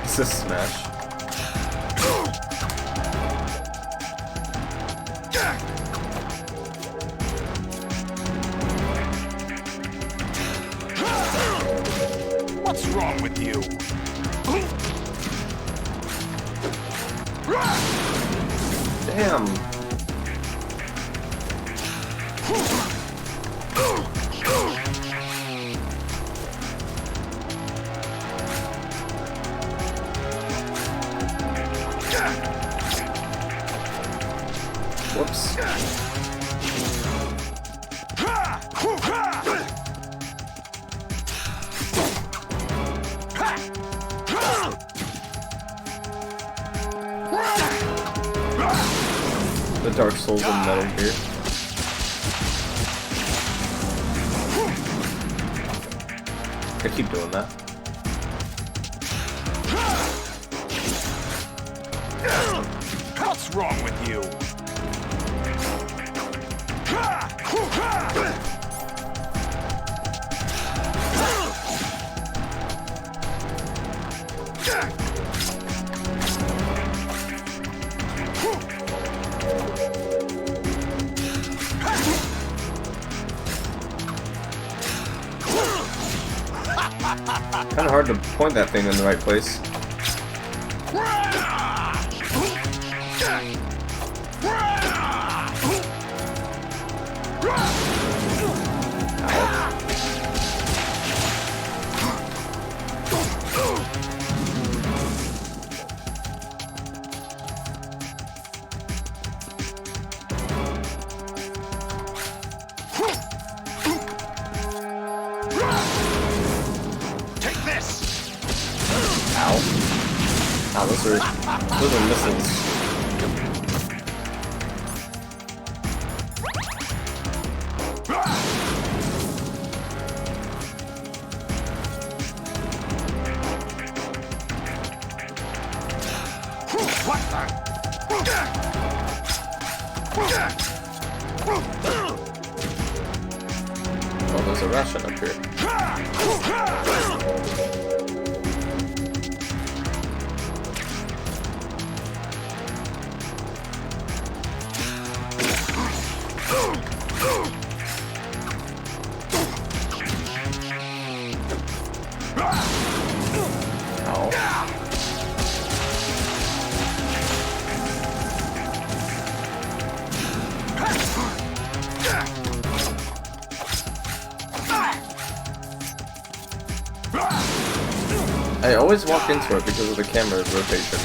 Is this Smash? wrong with you? Damn. Whoops. The Dark Souls in Metal Gear. I keep doing that. What's wrong with you? Kinda hard to point that thing in the right place. Ow, those are missiles. Oh, there's a ration up here. I always walk into it because of the camera rotation.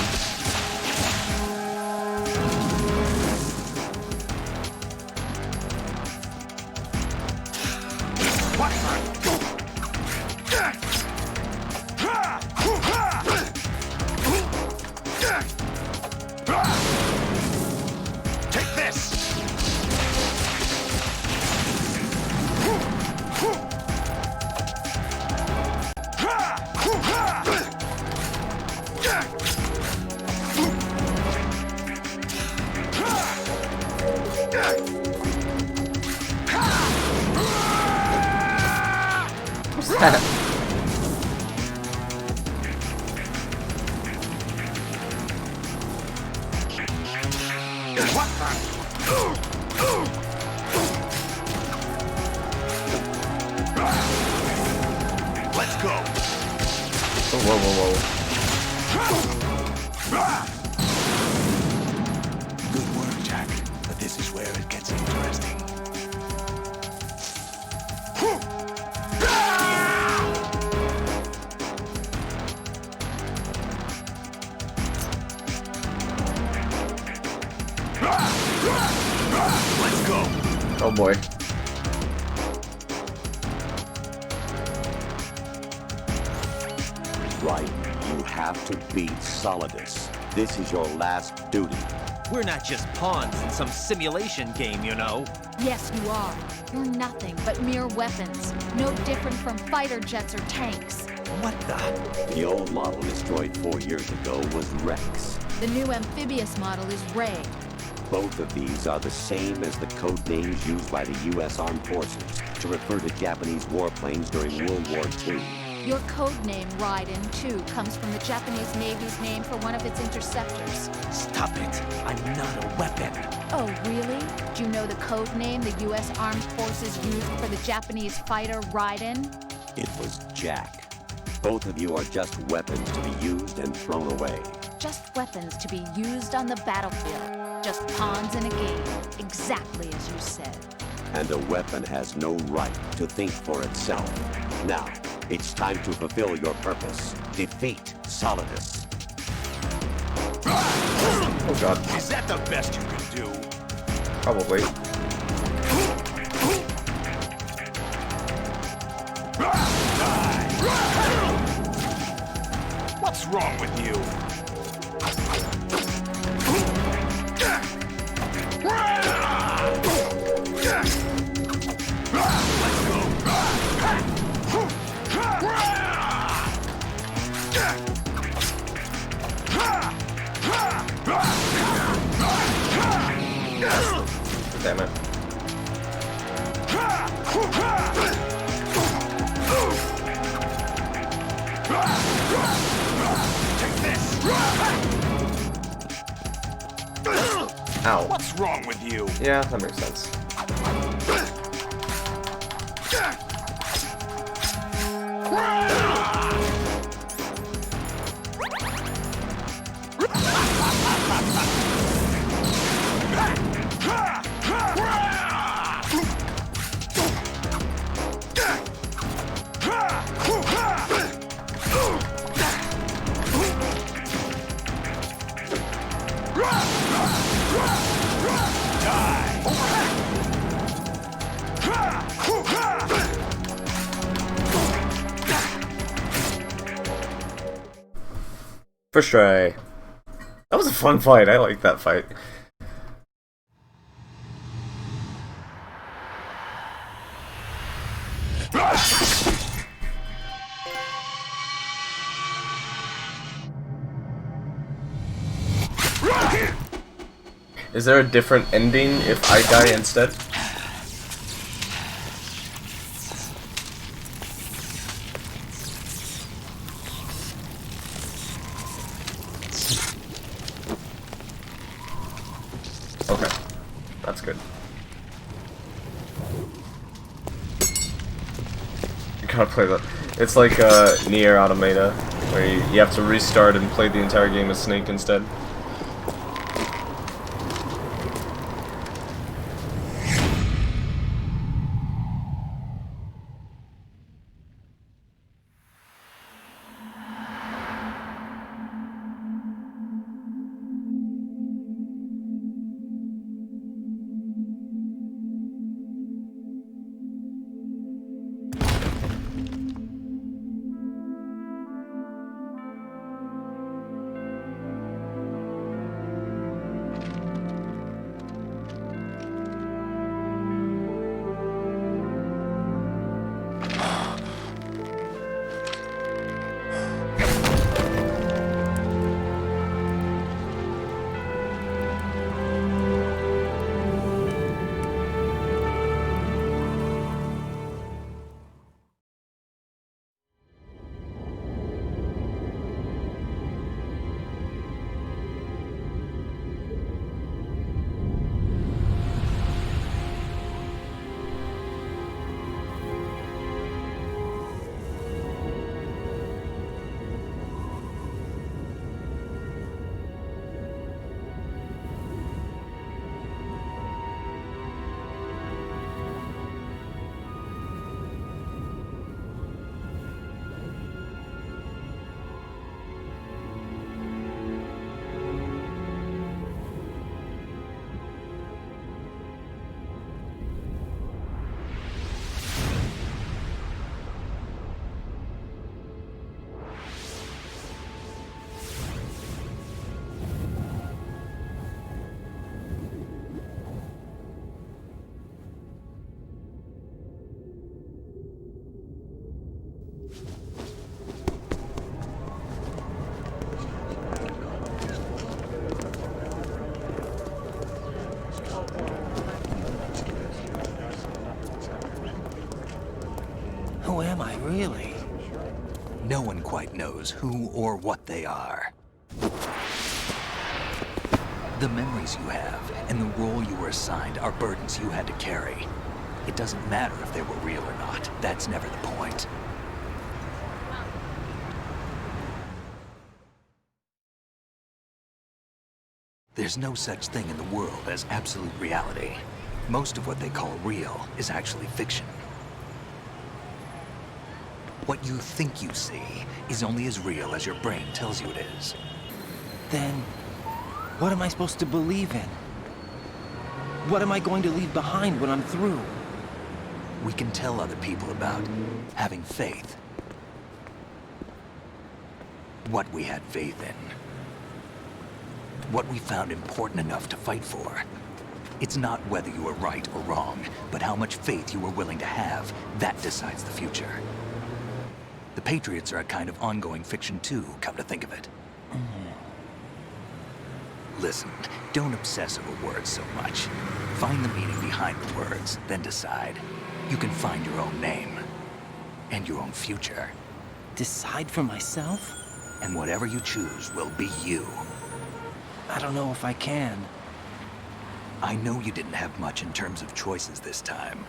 Take this! What's that? Let's go. Oh, whoa, whoa, Good work, Jack. But this is where it gets interesting. Let's go. Oh boy. Right. You have to beat Solidus. This is your last duty. We're not just pawns in some simulation game, you know. Yes, you are. You're nothing but mere weapons. No different from fighter jets or tanks. What the? The old model destroyed 4 years ago was Rex. The new amphibious model is Ray. Both of these are the same as the code names used by the U.S. Armed Forces to refer to Japanese warplanes during World War II. Your code name, Raiden, too, comes from the Japanese Navy's name for one of its interceptors. Stop it. I'm not a weapon. Oh, really? Do you know the code name the U.S. Armed Forces used for the Japanese fighter Raiden? It was Jack. Both of you are just weapons to be used and thrown away. Just weapons to be used on the battlefield. Just pawns in a game, exactly as you said. And a weapon has no right to think for itself. Now, it's time to fulfill your purpose. Defeat Solidus. Oh god. Is that the best you can do? Probably. What's wrong with you? Damn it. Take this! Ow. What's wrong with you? Yeah, that makes sense. First try. That was a fun fight. I like that fight. Is there a different ending if I die instead? Okay, that's good. You gotta play that. It's like Nier Automata, where you have to restart and play the entire game as Snake instead. Who am I, really? No one quite knows who or what they are. The memories you have and the role you were assigned are burdens you had to carry. It doesn't matter if they were real or not. That's never the point. There's no such thing in the world as absolute reality. Most of what they call real is actually fiction. What you think you see is only as real as your brain tells you it is. Then, what am I supposed to believe in? What am I going to leave behind when I'm through? We can tell other people about having faith. What we had faith in. What we found important enough to fight for. It's not whether you are right or wrong, but how much faith you are willing to have. That decides the future. The Patriots are a kind of ongoing fiction too, come to think of it. Listen, don't obsess over words so much. Find the meaning behind the words, then decide. You can find your own name. And your own future. Decide for myself? And whatever you choose will be you. I don't know if I can. I know you didn't have much in terms of choices this time.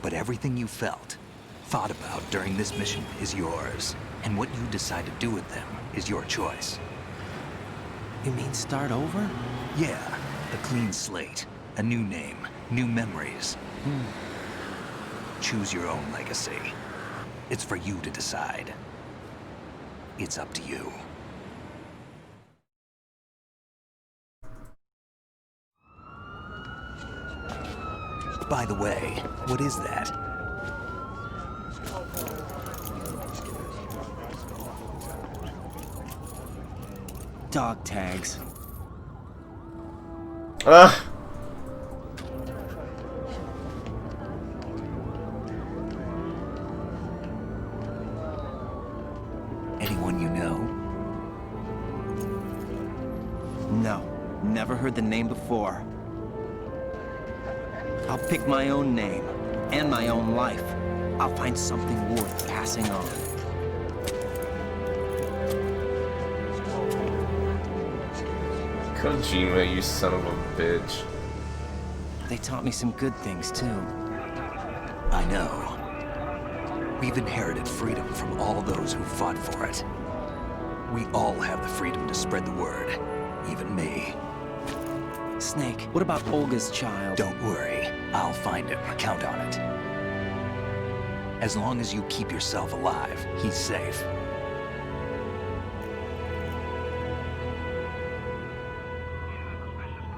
But everything you felt, thought about during this mission is yours. And what you decide to do with them is your choice. You mean start over? Yeah, a clean slate, a new name, new memories. Choose your own legacy. It's for you to decide. It's up to you. By the way, what is that? Dog tags. Ugh. Anyone you know? No, never heard the name before. I'll pick my own name, and my own life. I'll find something worth passing on. Kojima, you son of a bitch. They taught me some good things, too. I know. We've inherited freedom from all those who fought for it. We all have the freedom to spread the word, even me. Snake, what about Olga's child? Don't worry, I'll find him, count on it. As long as you keep yourself alive, he's safe.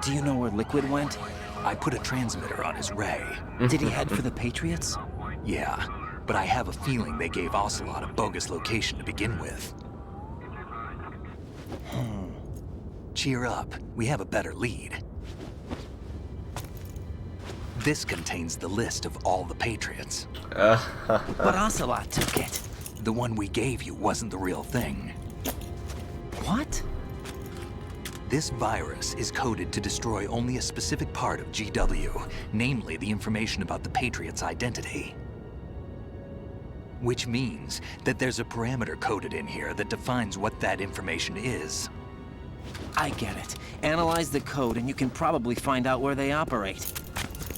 Do you know where Liquid went? I put a transmitter on his ray. Did he head for the Patriots? Yeah, but I have a feeling they gave Ocelot a bogus location to begin with. Cheer up, we have a better lead. This contains the list of all the Patriots. But Ocelot took it. The one we gave you wasn't the real thing. What? This virus is coded to destroy only a specific part of GW, namely the information about the Patriots' identity. Which means that there's a parameter coded in here that defines what that information is. I get it. Analyze the code and you can probably find out where they operate.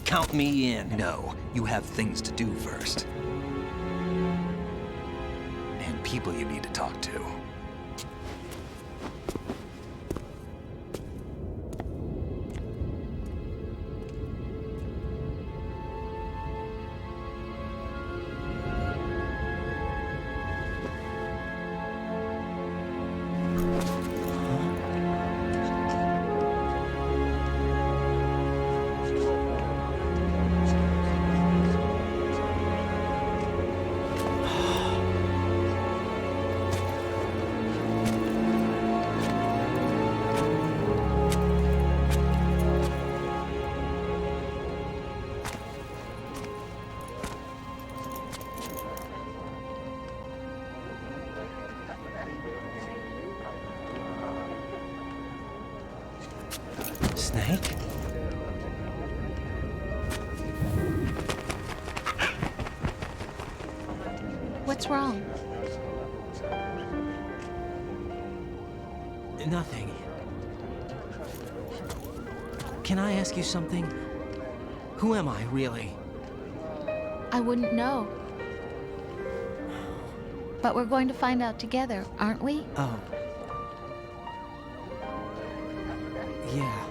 Count me in. No, you have things to do first. And people you need to talk to. Snake? What's wrong? Nothing. Can I ask you something? Who am I, really? I wouldn't know. But we're going to find out together, aren't we? Oh. Yeah.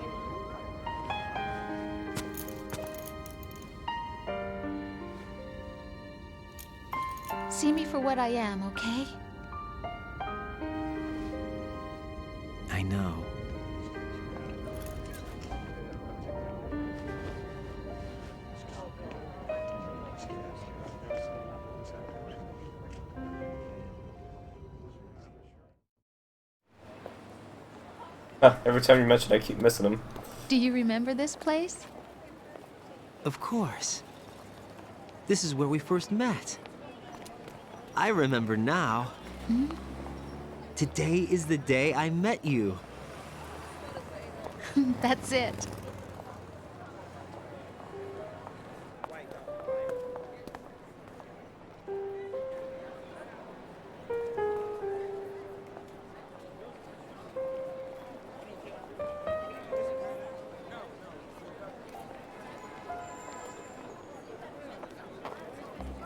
See me for what I am, okay? I know. Every time you mention it, I keep missing him. Do you remember this place? Of course. This is where we first met. I remember now. Hmm? Today is the day I met you. That's it.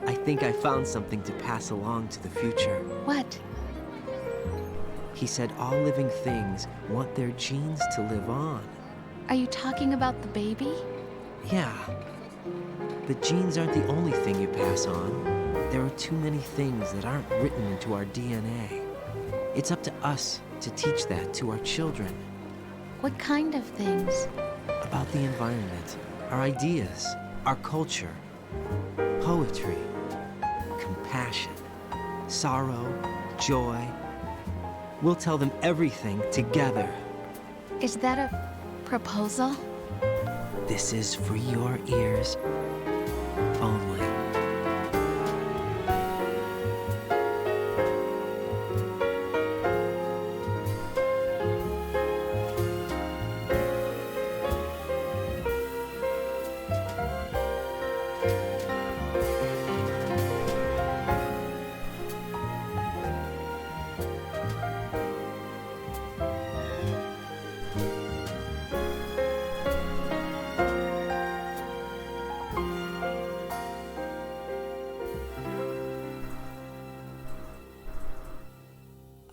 I think I found something to pass along to the future. What? He said all living things want their genes to live on. Are you talking about the baby? Yeah. The genes aren't the only thing you pass on. There are too many things that aren't written into our DNA. It's up to us to teach that to our children. What kind of things? About the environment, our ideas, our culture, poetry, compassion, sorrow, joy. We'll tell them everything together. Is that a proposal? This is for your ears only.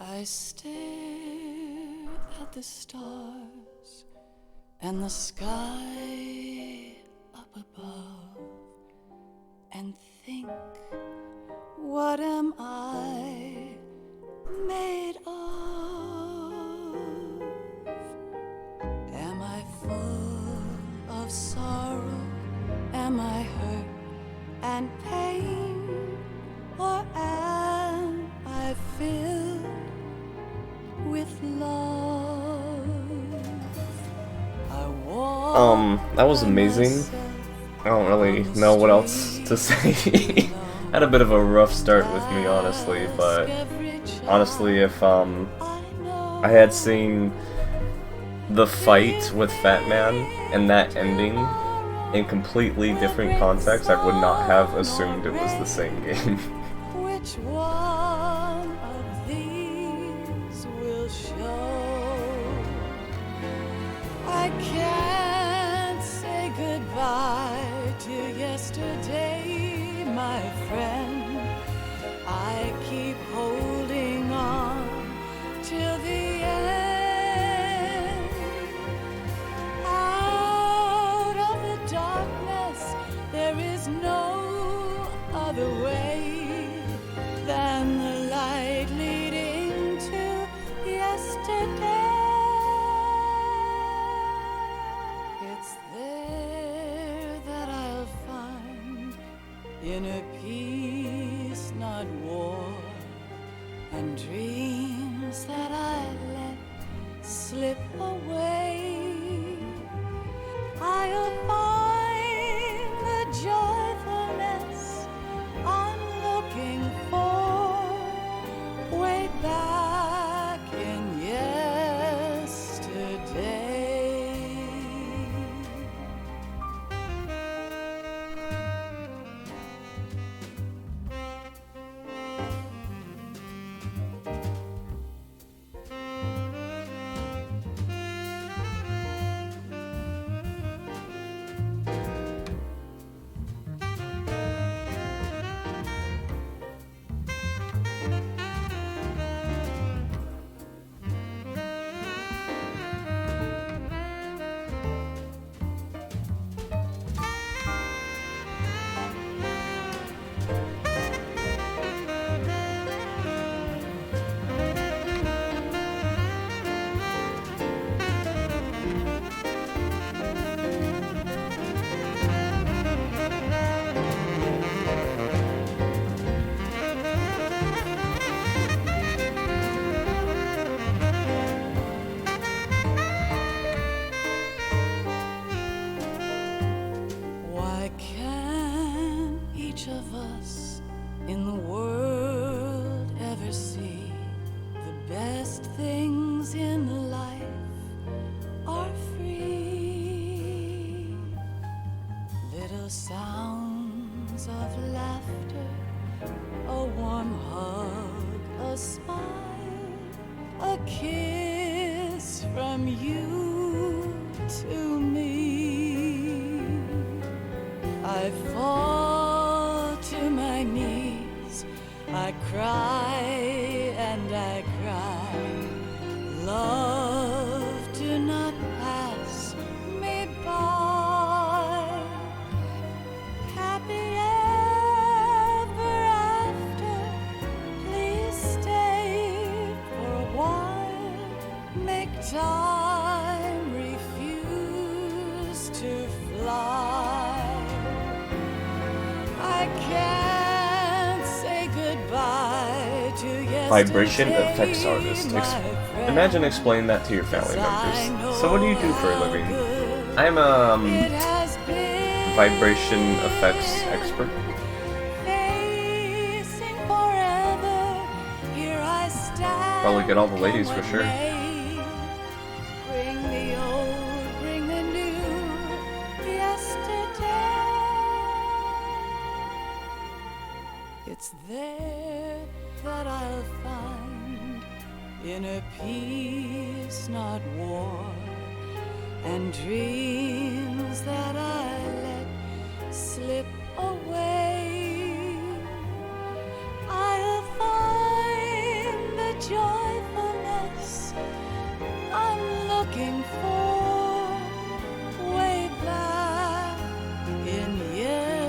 I stare at the stars and the sky up above and think, what am I made of? Am I full of sorrow? Am I hurt and pain? Or am I filled with love? That was amazing. I don't really know what else to say. Had a bit of a rough start with me, honestly, but honestly, if I had seen the fight with Fat Man and that ending in completely different context, I would not have assumed it was the same game. Which one of these will show? I can't say goodbye to yesterday, my friend. I keep holding on till the end. Out of the darkness, there is no other way than the light leading to yesterday. It's there that I'll find inner peace, not war, and dreams that I let slip away. I'll find the joyfulness I'm looking for way back in yesterday. Can the world ever see the best things in life are free? Little sounds of laughter, a warm hug, a smile, a kiss from you to me. I fall to my knees, I cry and I cry. Love, do not pass me by. Happy ever after, please stay for a while. Make time, refuse to fly. I can't say goodbye to yesterday. Vibration effects artist. Imagine explaining that to your family members. So what do you do for a living? I'm a vibration effects expert. Probably get all the ladies for sure. Bring the old, bring the new, yesterday. It's there that I'll find inner peace, not war, and dreams that I let slip away. I'll find the joyfulness I'm looking for way back in yesterday.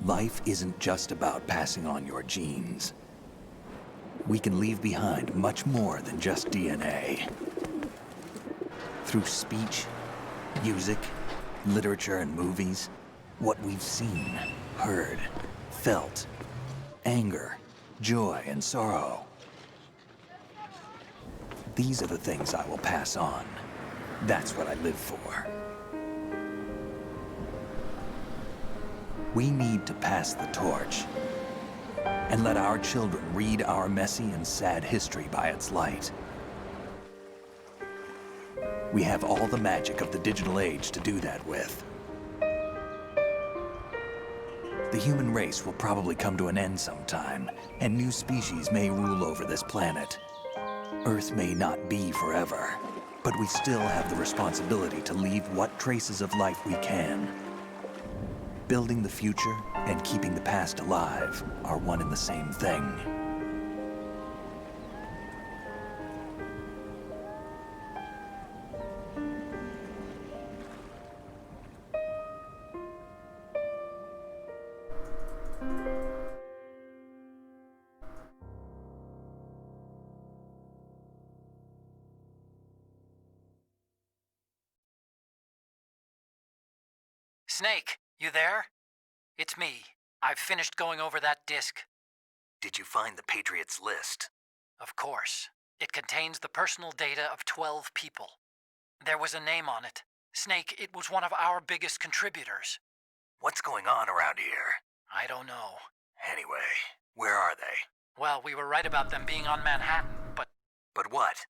Life isn't just about passing on your genes. We can leave behind much more than just DNA. Through speech, music, literature, and movies, what we've seen, heard, felt, anger, joy, and sorrow. These are the things I will pass on. That's what I live for. We need to pass the torch and let our children read our messy and sad history by its light. We have all the magic of the digital age to do that with. The human race will probably come to an end sometime, and new species may rule over this planet. Earth may not be forever, but we still have the responsibility to leave what traces of life we can. Building the future and keeping the past alive are one and the same thing. Snake, you there? It's me. I've finished going over that disk. Did you find the Patriots list? Of course. It contains the personal data of 12 people. There was a name on it. Snake, it was one of our biggest contributors. What's going on around here? I don't know. Anyway, where are they? Well, we were right about them being on Manhattan, but... But what?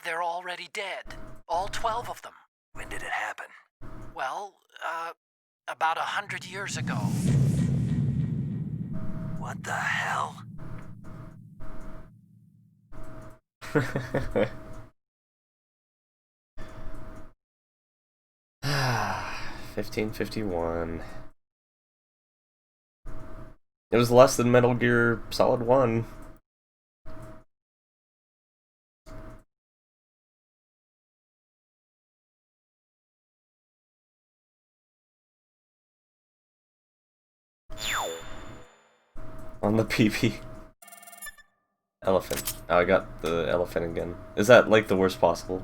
They're already dead. All 12 of them. When did it happen? Well, about 100 years ago. What the hell? 1551. It was less than Metal Gear Solid 1. On the PP. Elephant. Oh, I got the elephant again. Is that like the worst possible?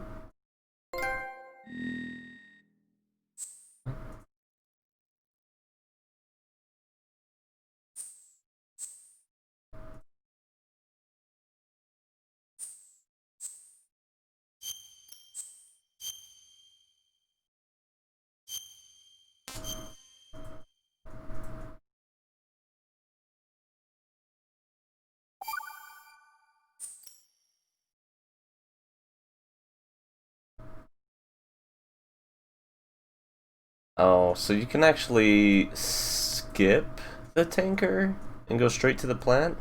Oh, so you can actually skip the tanker and go straight to the plant?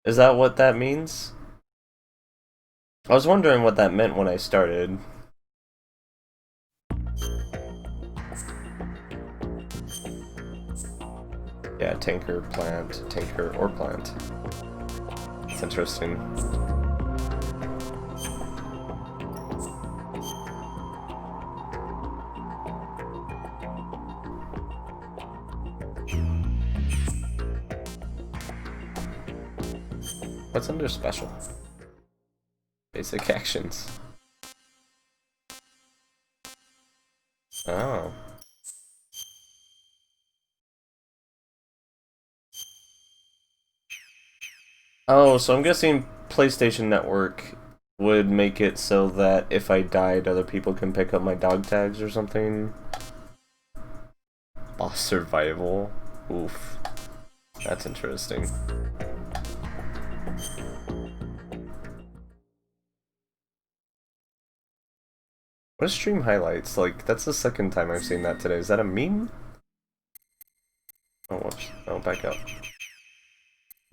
Is that what that means? I was wondering what that meant when I started. Yeah, tanker, plant, tanker, or plant. It's interesting. What's under special? Basic actions. Oh. Oh, so I'm guessing PlayStation Network would make it so that if I died, other people can pick up my dog tags or something. Boss survival. Oof. That's interesting. What is stream highlights? Like, that's the second time I've seen that today. Is that a meme? Oh, whoops. Oh, back up.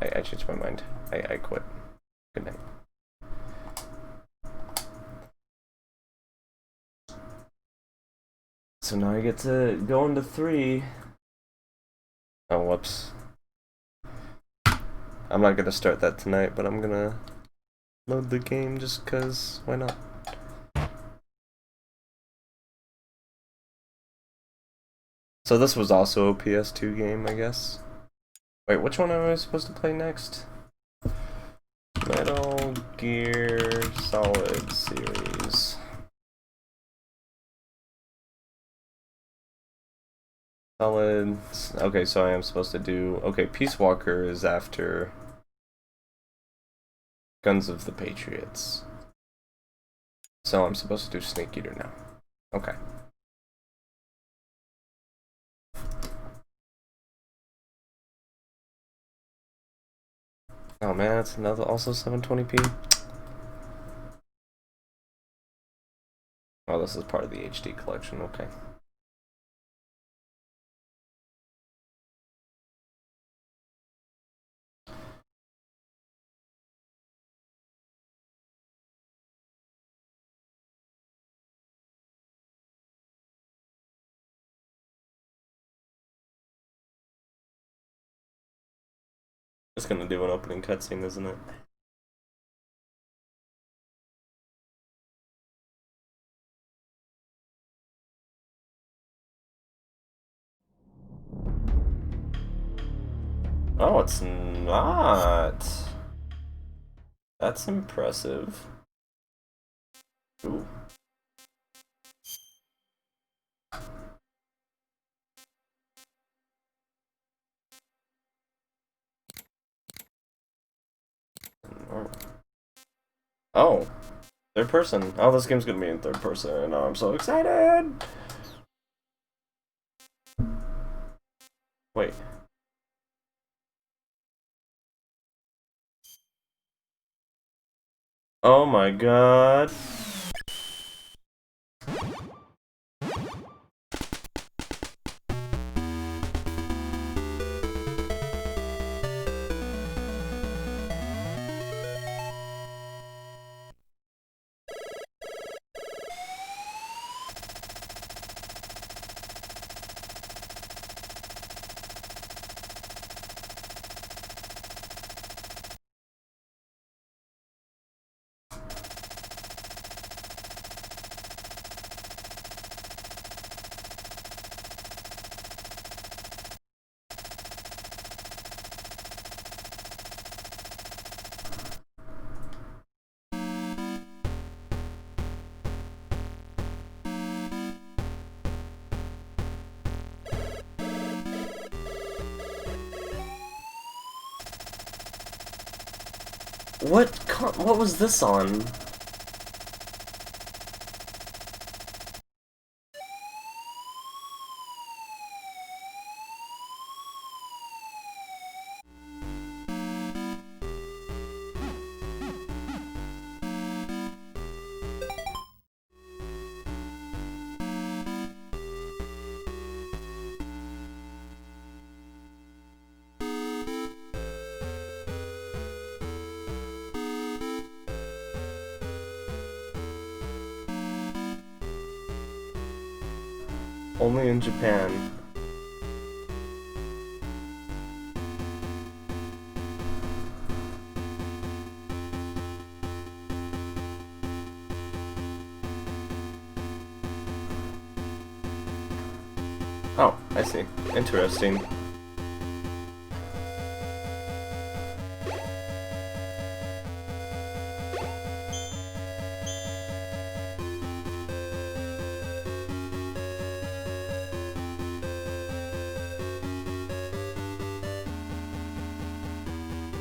I changed my mind. I quit. Good night. So now I get to go into 3. Oh, whoops. I'm not gonna start that tonight, but I'm gonna load the game just cause why not? So this was also a PS2 game, I guess. Wait, which one am I supposed to play next? Metal Gear Solid series. Solid. Okay, so I am supposed to do. Okay, Peace Walker is after Guns of the Patriots. So I'm supposed to do Snake Eater now. Okay. Oh man, it's another also 720p. Oh, this is part of the HD collection, okay. Just gonna do an opening cutscene, isn't it? Oh, it's not. That's impressive. Ooh. Oh, third person. Oh, this game's gonna be in third person. Oh, I'm so excited! Wait. Oh my god. What was this on? Only in Japan. Oh, I see. Interesting.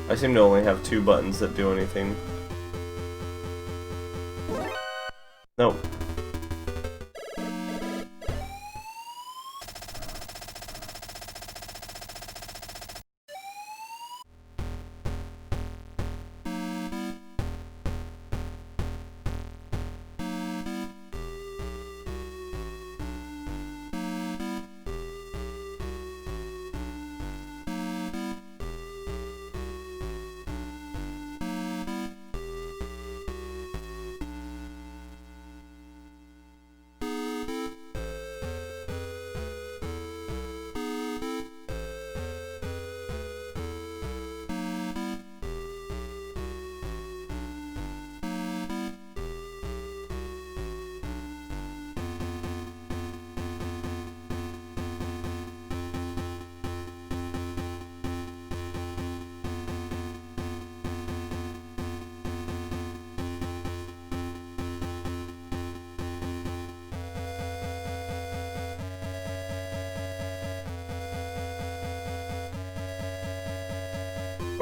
I seem to only have 2 buttons that do anything. No.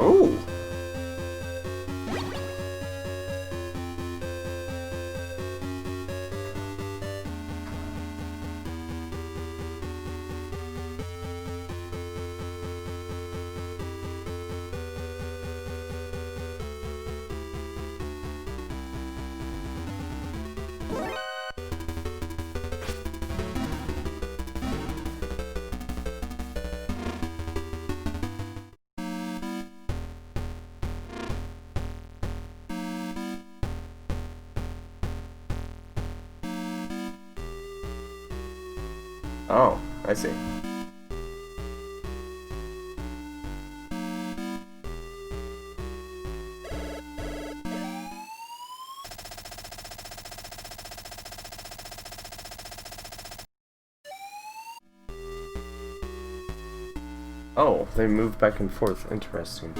Oh. Oh, I see. Oh, they move back and forth. Interesting.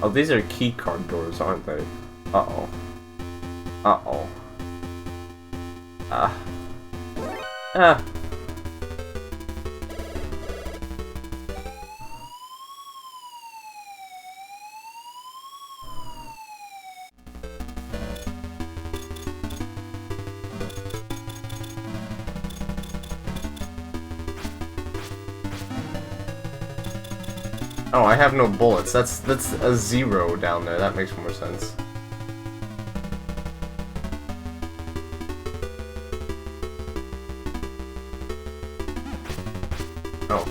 Oh, these are key card doors, aren't they? Uh-oh. Uh-oh. Ah. Ah. Oh, I have no bullets. That's a 0 down there. That makes more sense. Oh.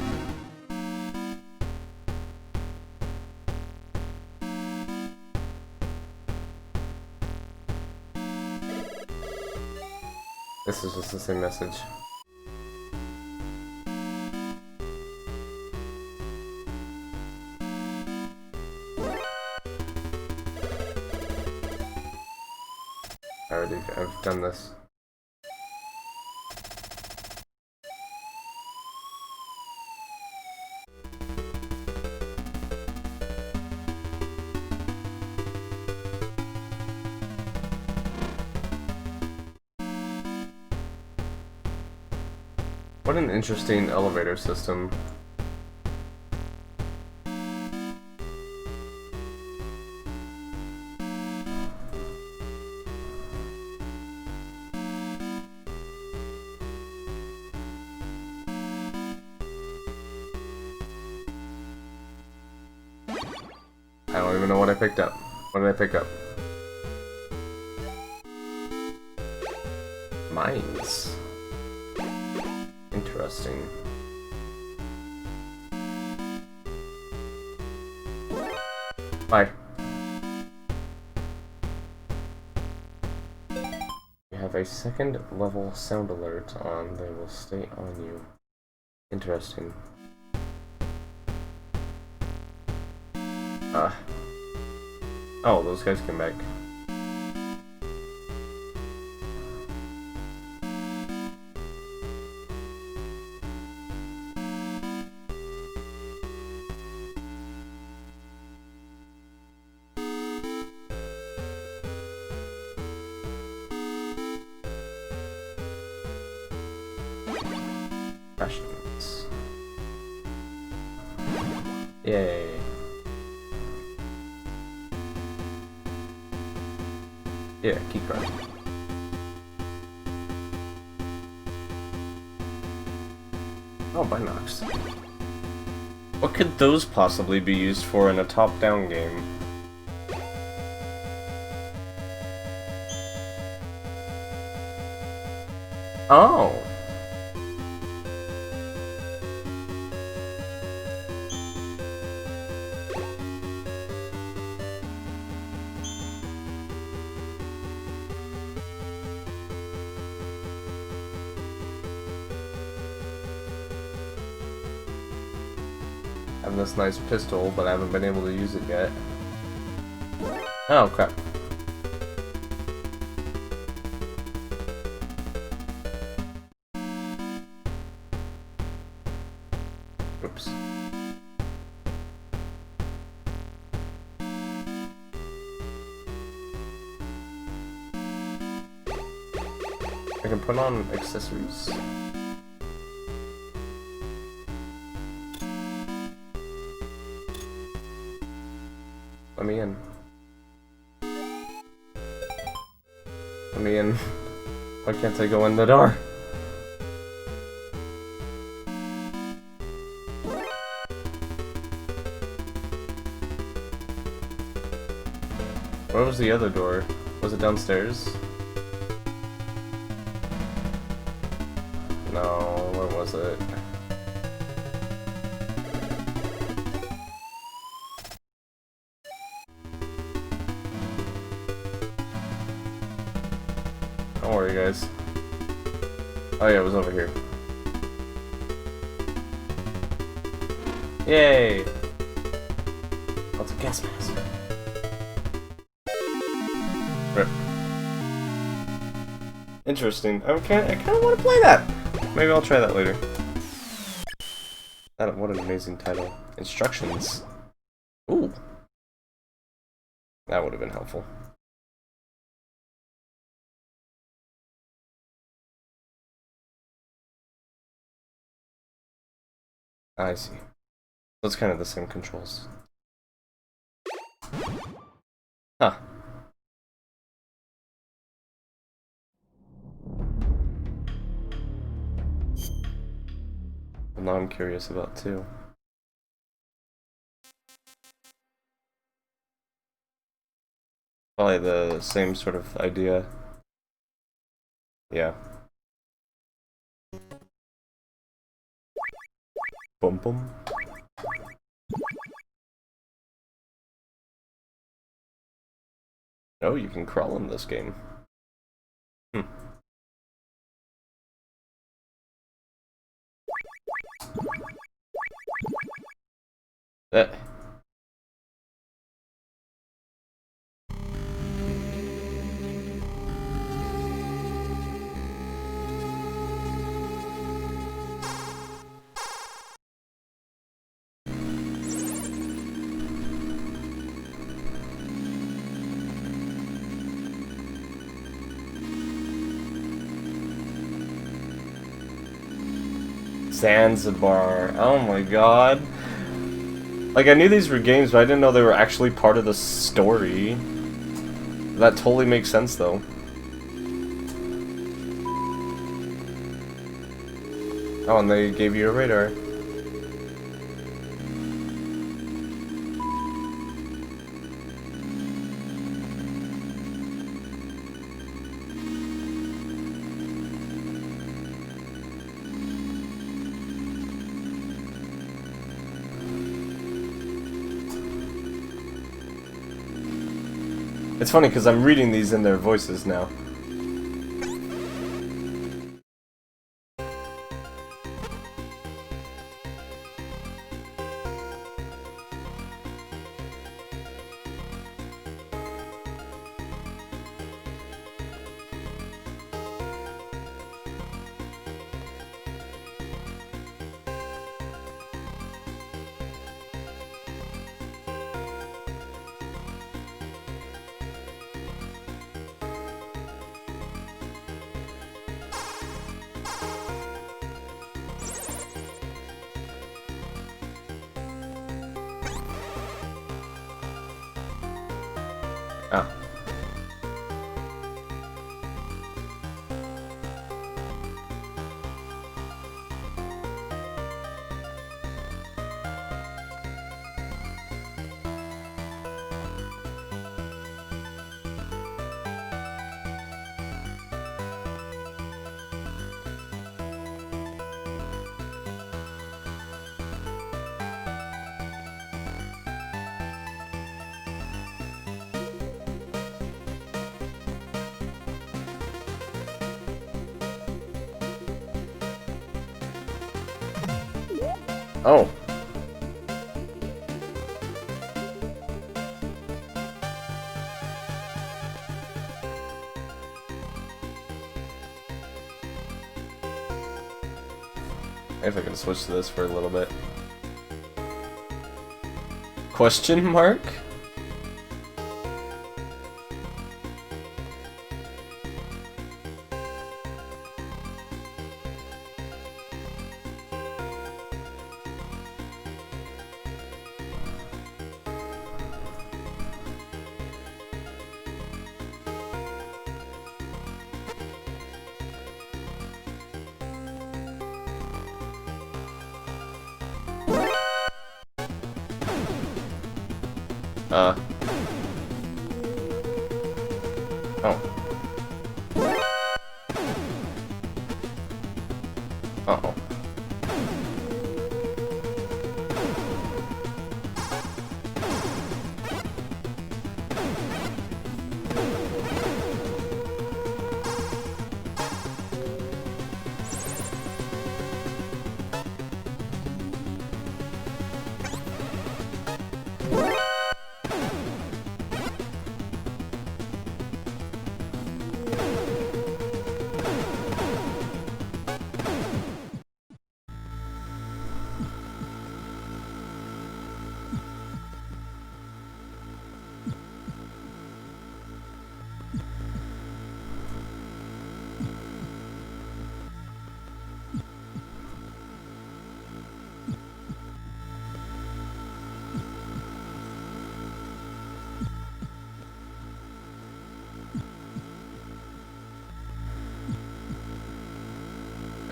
This is just the same message. I've done this. What an interesting elevator system. I don't even know what I picked up. What did I pick up? Mines. Interesting. Bye. You have a second level sound alert on. They will stay on you. Interesting. Oh, those guys came back. Fashions. Yay. Yeah, keycard. Oh, binocs. What could those possibly be used for in a top-down game? Oh! I have this nice pistol, but I haven't been able to use it yet. Oh, crap. Oops. I can put on accessories. Let me in. Let me in. Why can't I go in the door? Where was the other door? Was it downstairs? No, where was it? Don't worry, guys. Oh yeah, it was over here. Yay! Lots of gas masks. Rip. Interesting. I kind of want to play that. Maybe I'll try that later. What an amazing title. Instructions. Ooh. That would have been helpful. I see. So it's kind of the same controls. Huh. Well, now I'm curious about too. Probably the same sort of idea. Yeah. Boom boom. Oh, you can crawl in this game. Hmm. That. Zanzibar. Oh my god. Like, I knew these were games, but I didn't know they were actually part of the story. That totally makes sense, though. Oh, and they gave you a radar. It's funny because I'm reading these in their voices now. Oh. Oh. If I can switch to this for a little bit. Question mark? Oh. Uh-oh.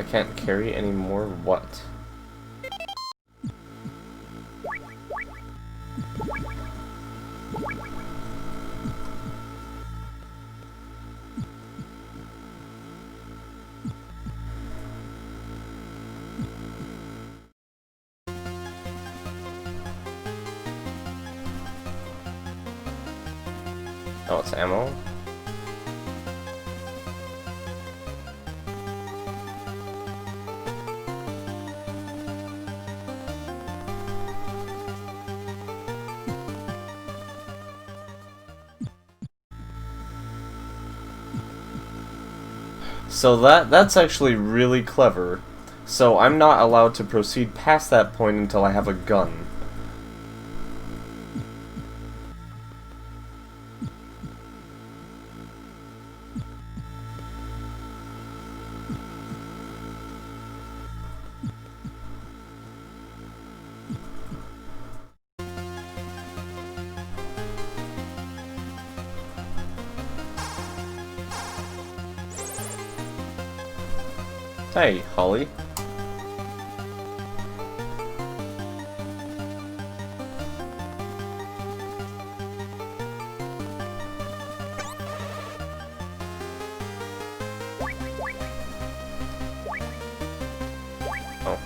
I can't carry any more what? Oh, it's ammo? So that's actually really clever. So I'm not allowed to proceed past that point until I have a gun. Hey, Holly. Oh.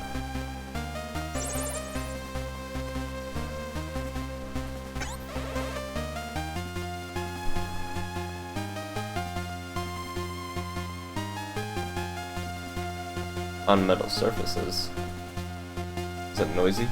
On metal surfaces. Is it noisy?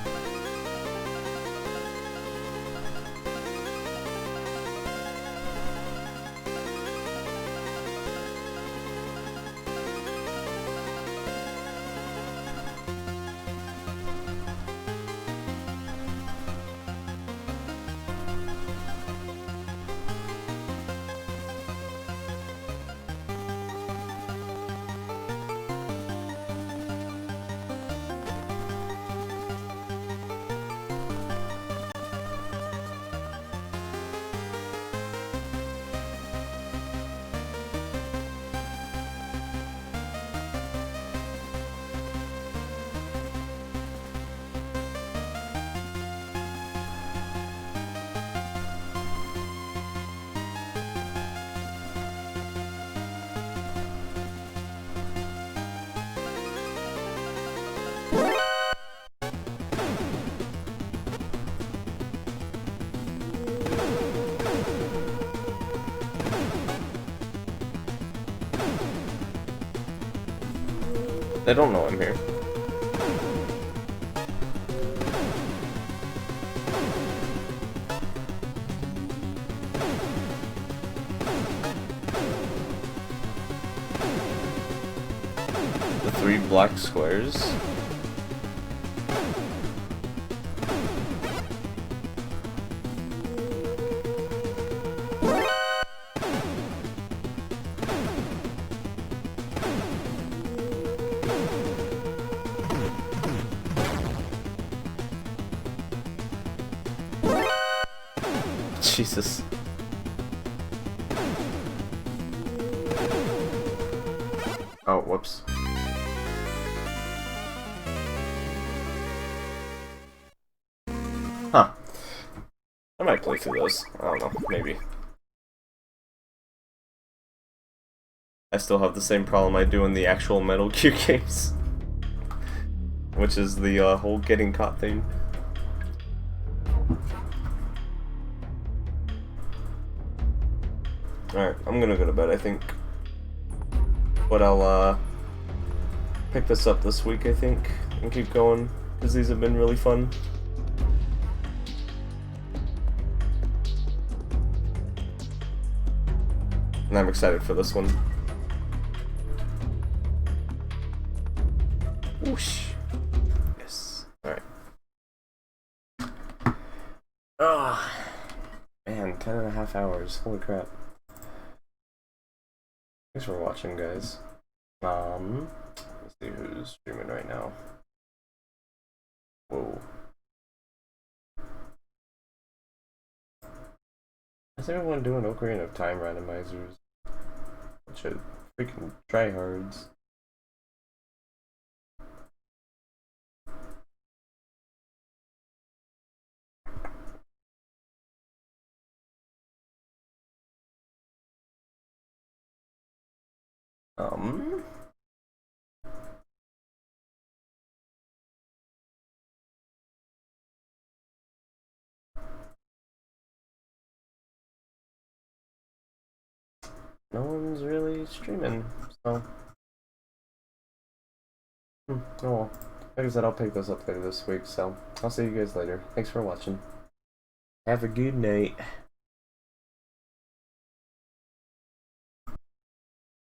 They don't know I'm here. The 3 black squares. Jesus. Oh, whoops. Huh. I might play through those. I don't know, maybe. I still have the same problem I do in the actual Metal Gear games. Which is the whole getting caught thing. Alright, I'm gonna go to bed, I think. But I'll, pick this up this week, I think, and keep going, because these have been really fun. And I'm excited for this one. Whoosh. Yes. Alright. Ah, man, 10.5 hours. Holy crap. Thanks for watching, guys. Let's see who's streaming right now. Whoa. How's everyone doing Ocarina of Time randomizers? Bunch of freaking tryhards. No one's really streaming, so. Oh well. Like I said, I'll pick those up later this week, so I'll see you guys later. Thanks for watching. Have a good night.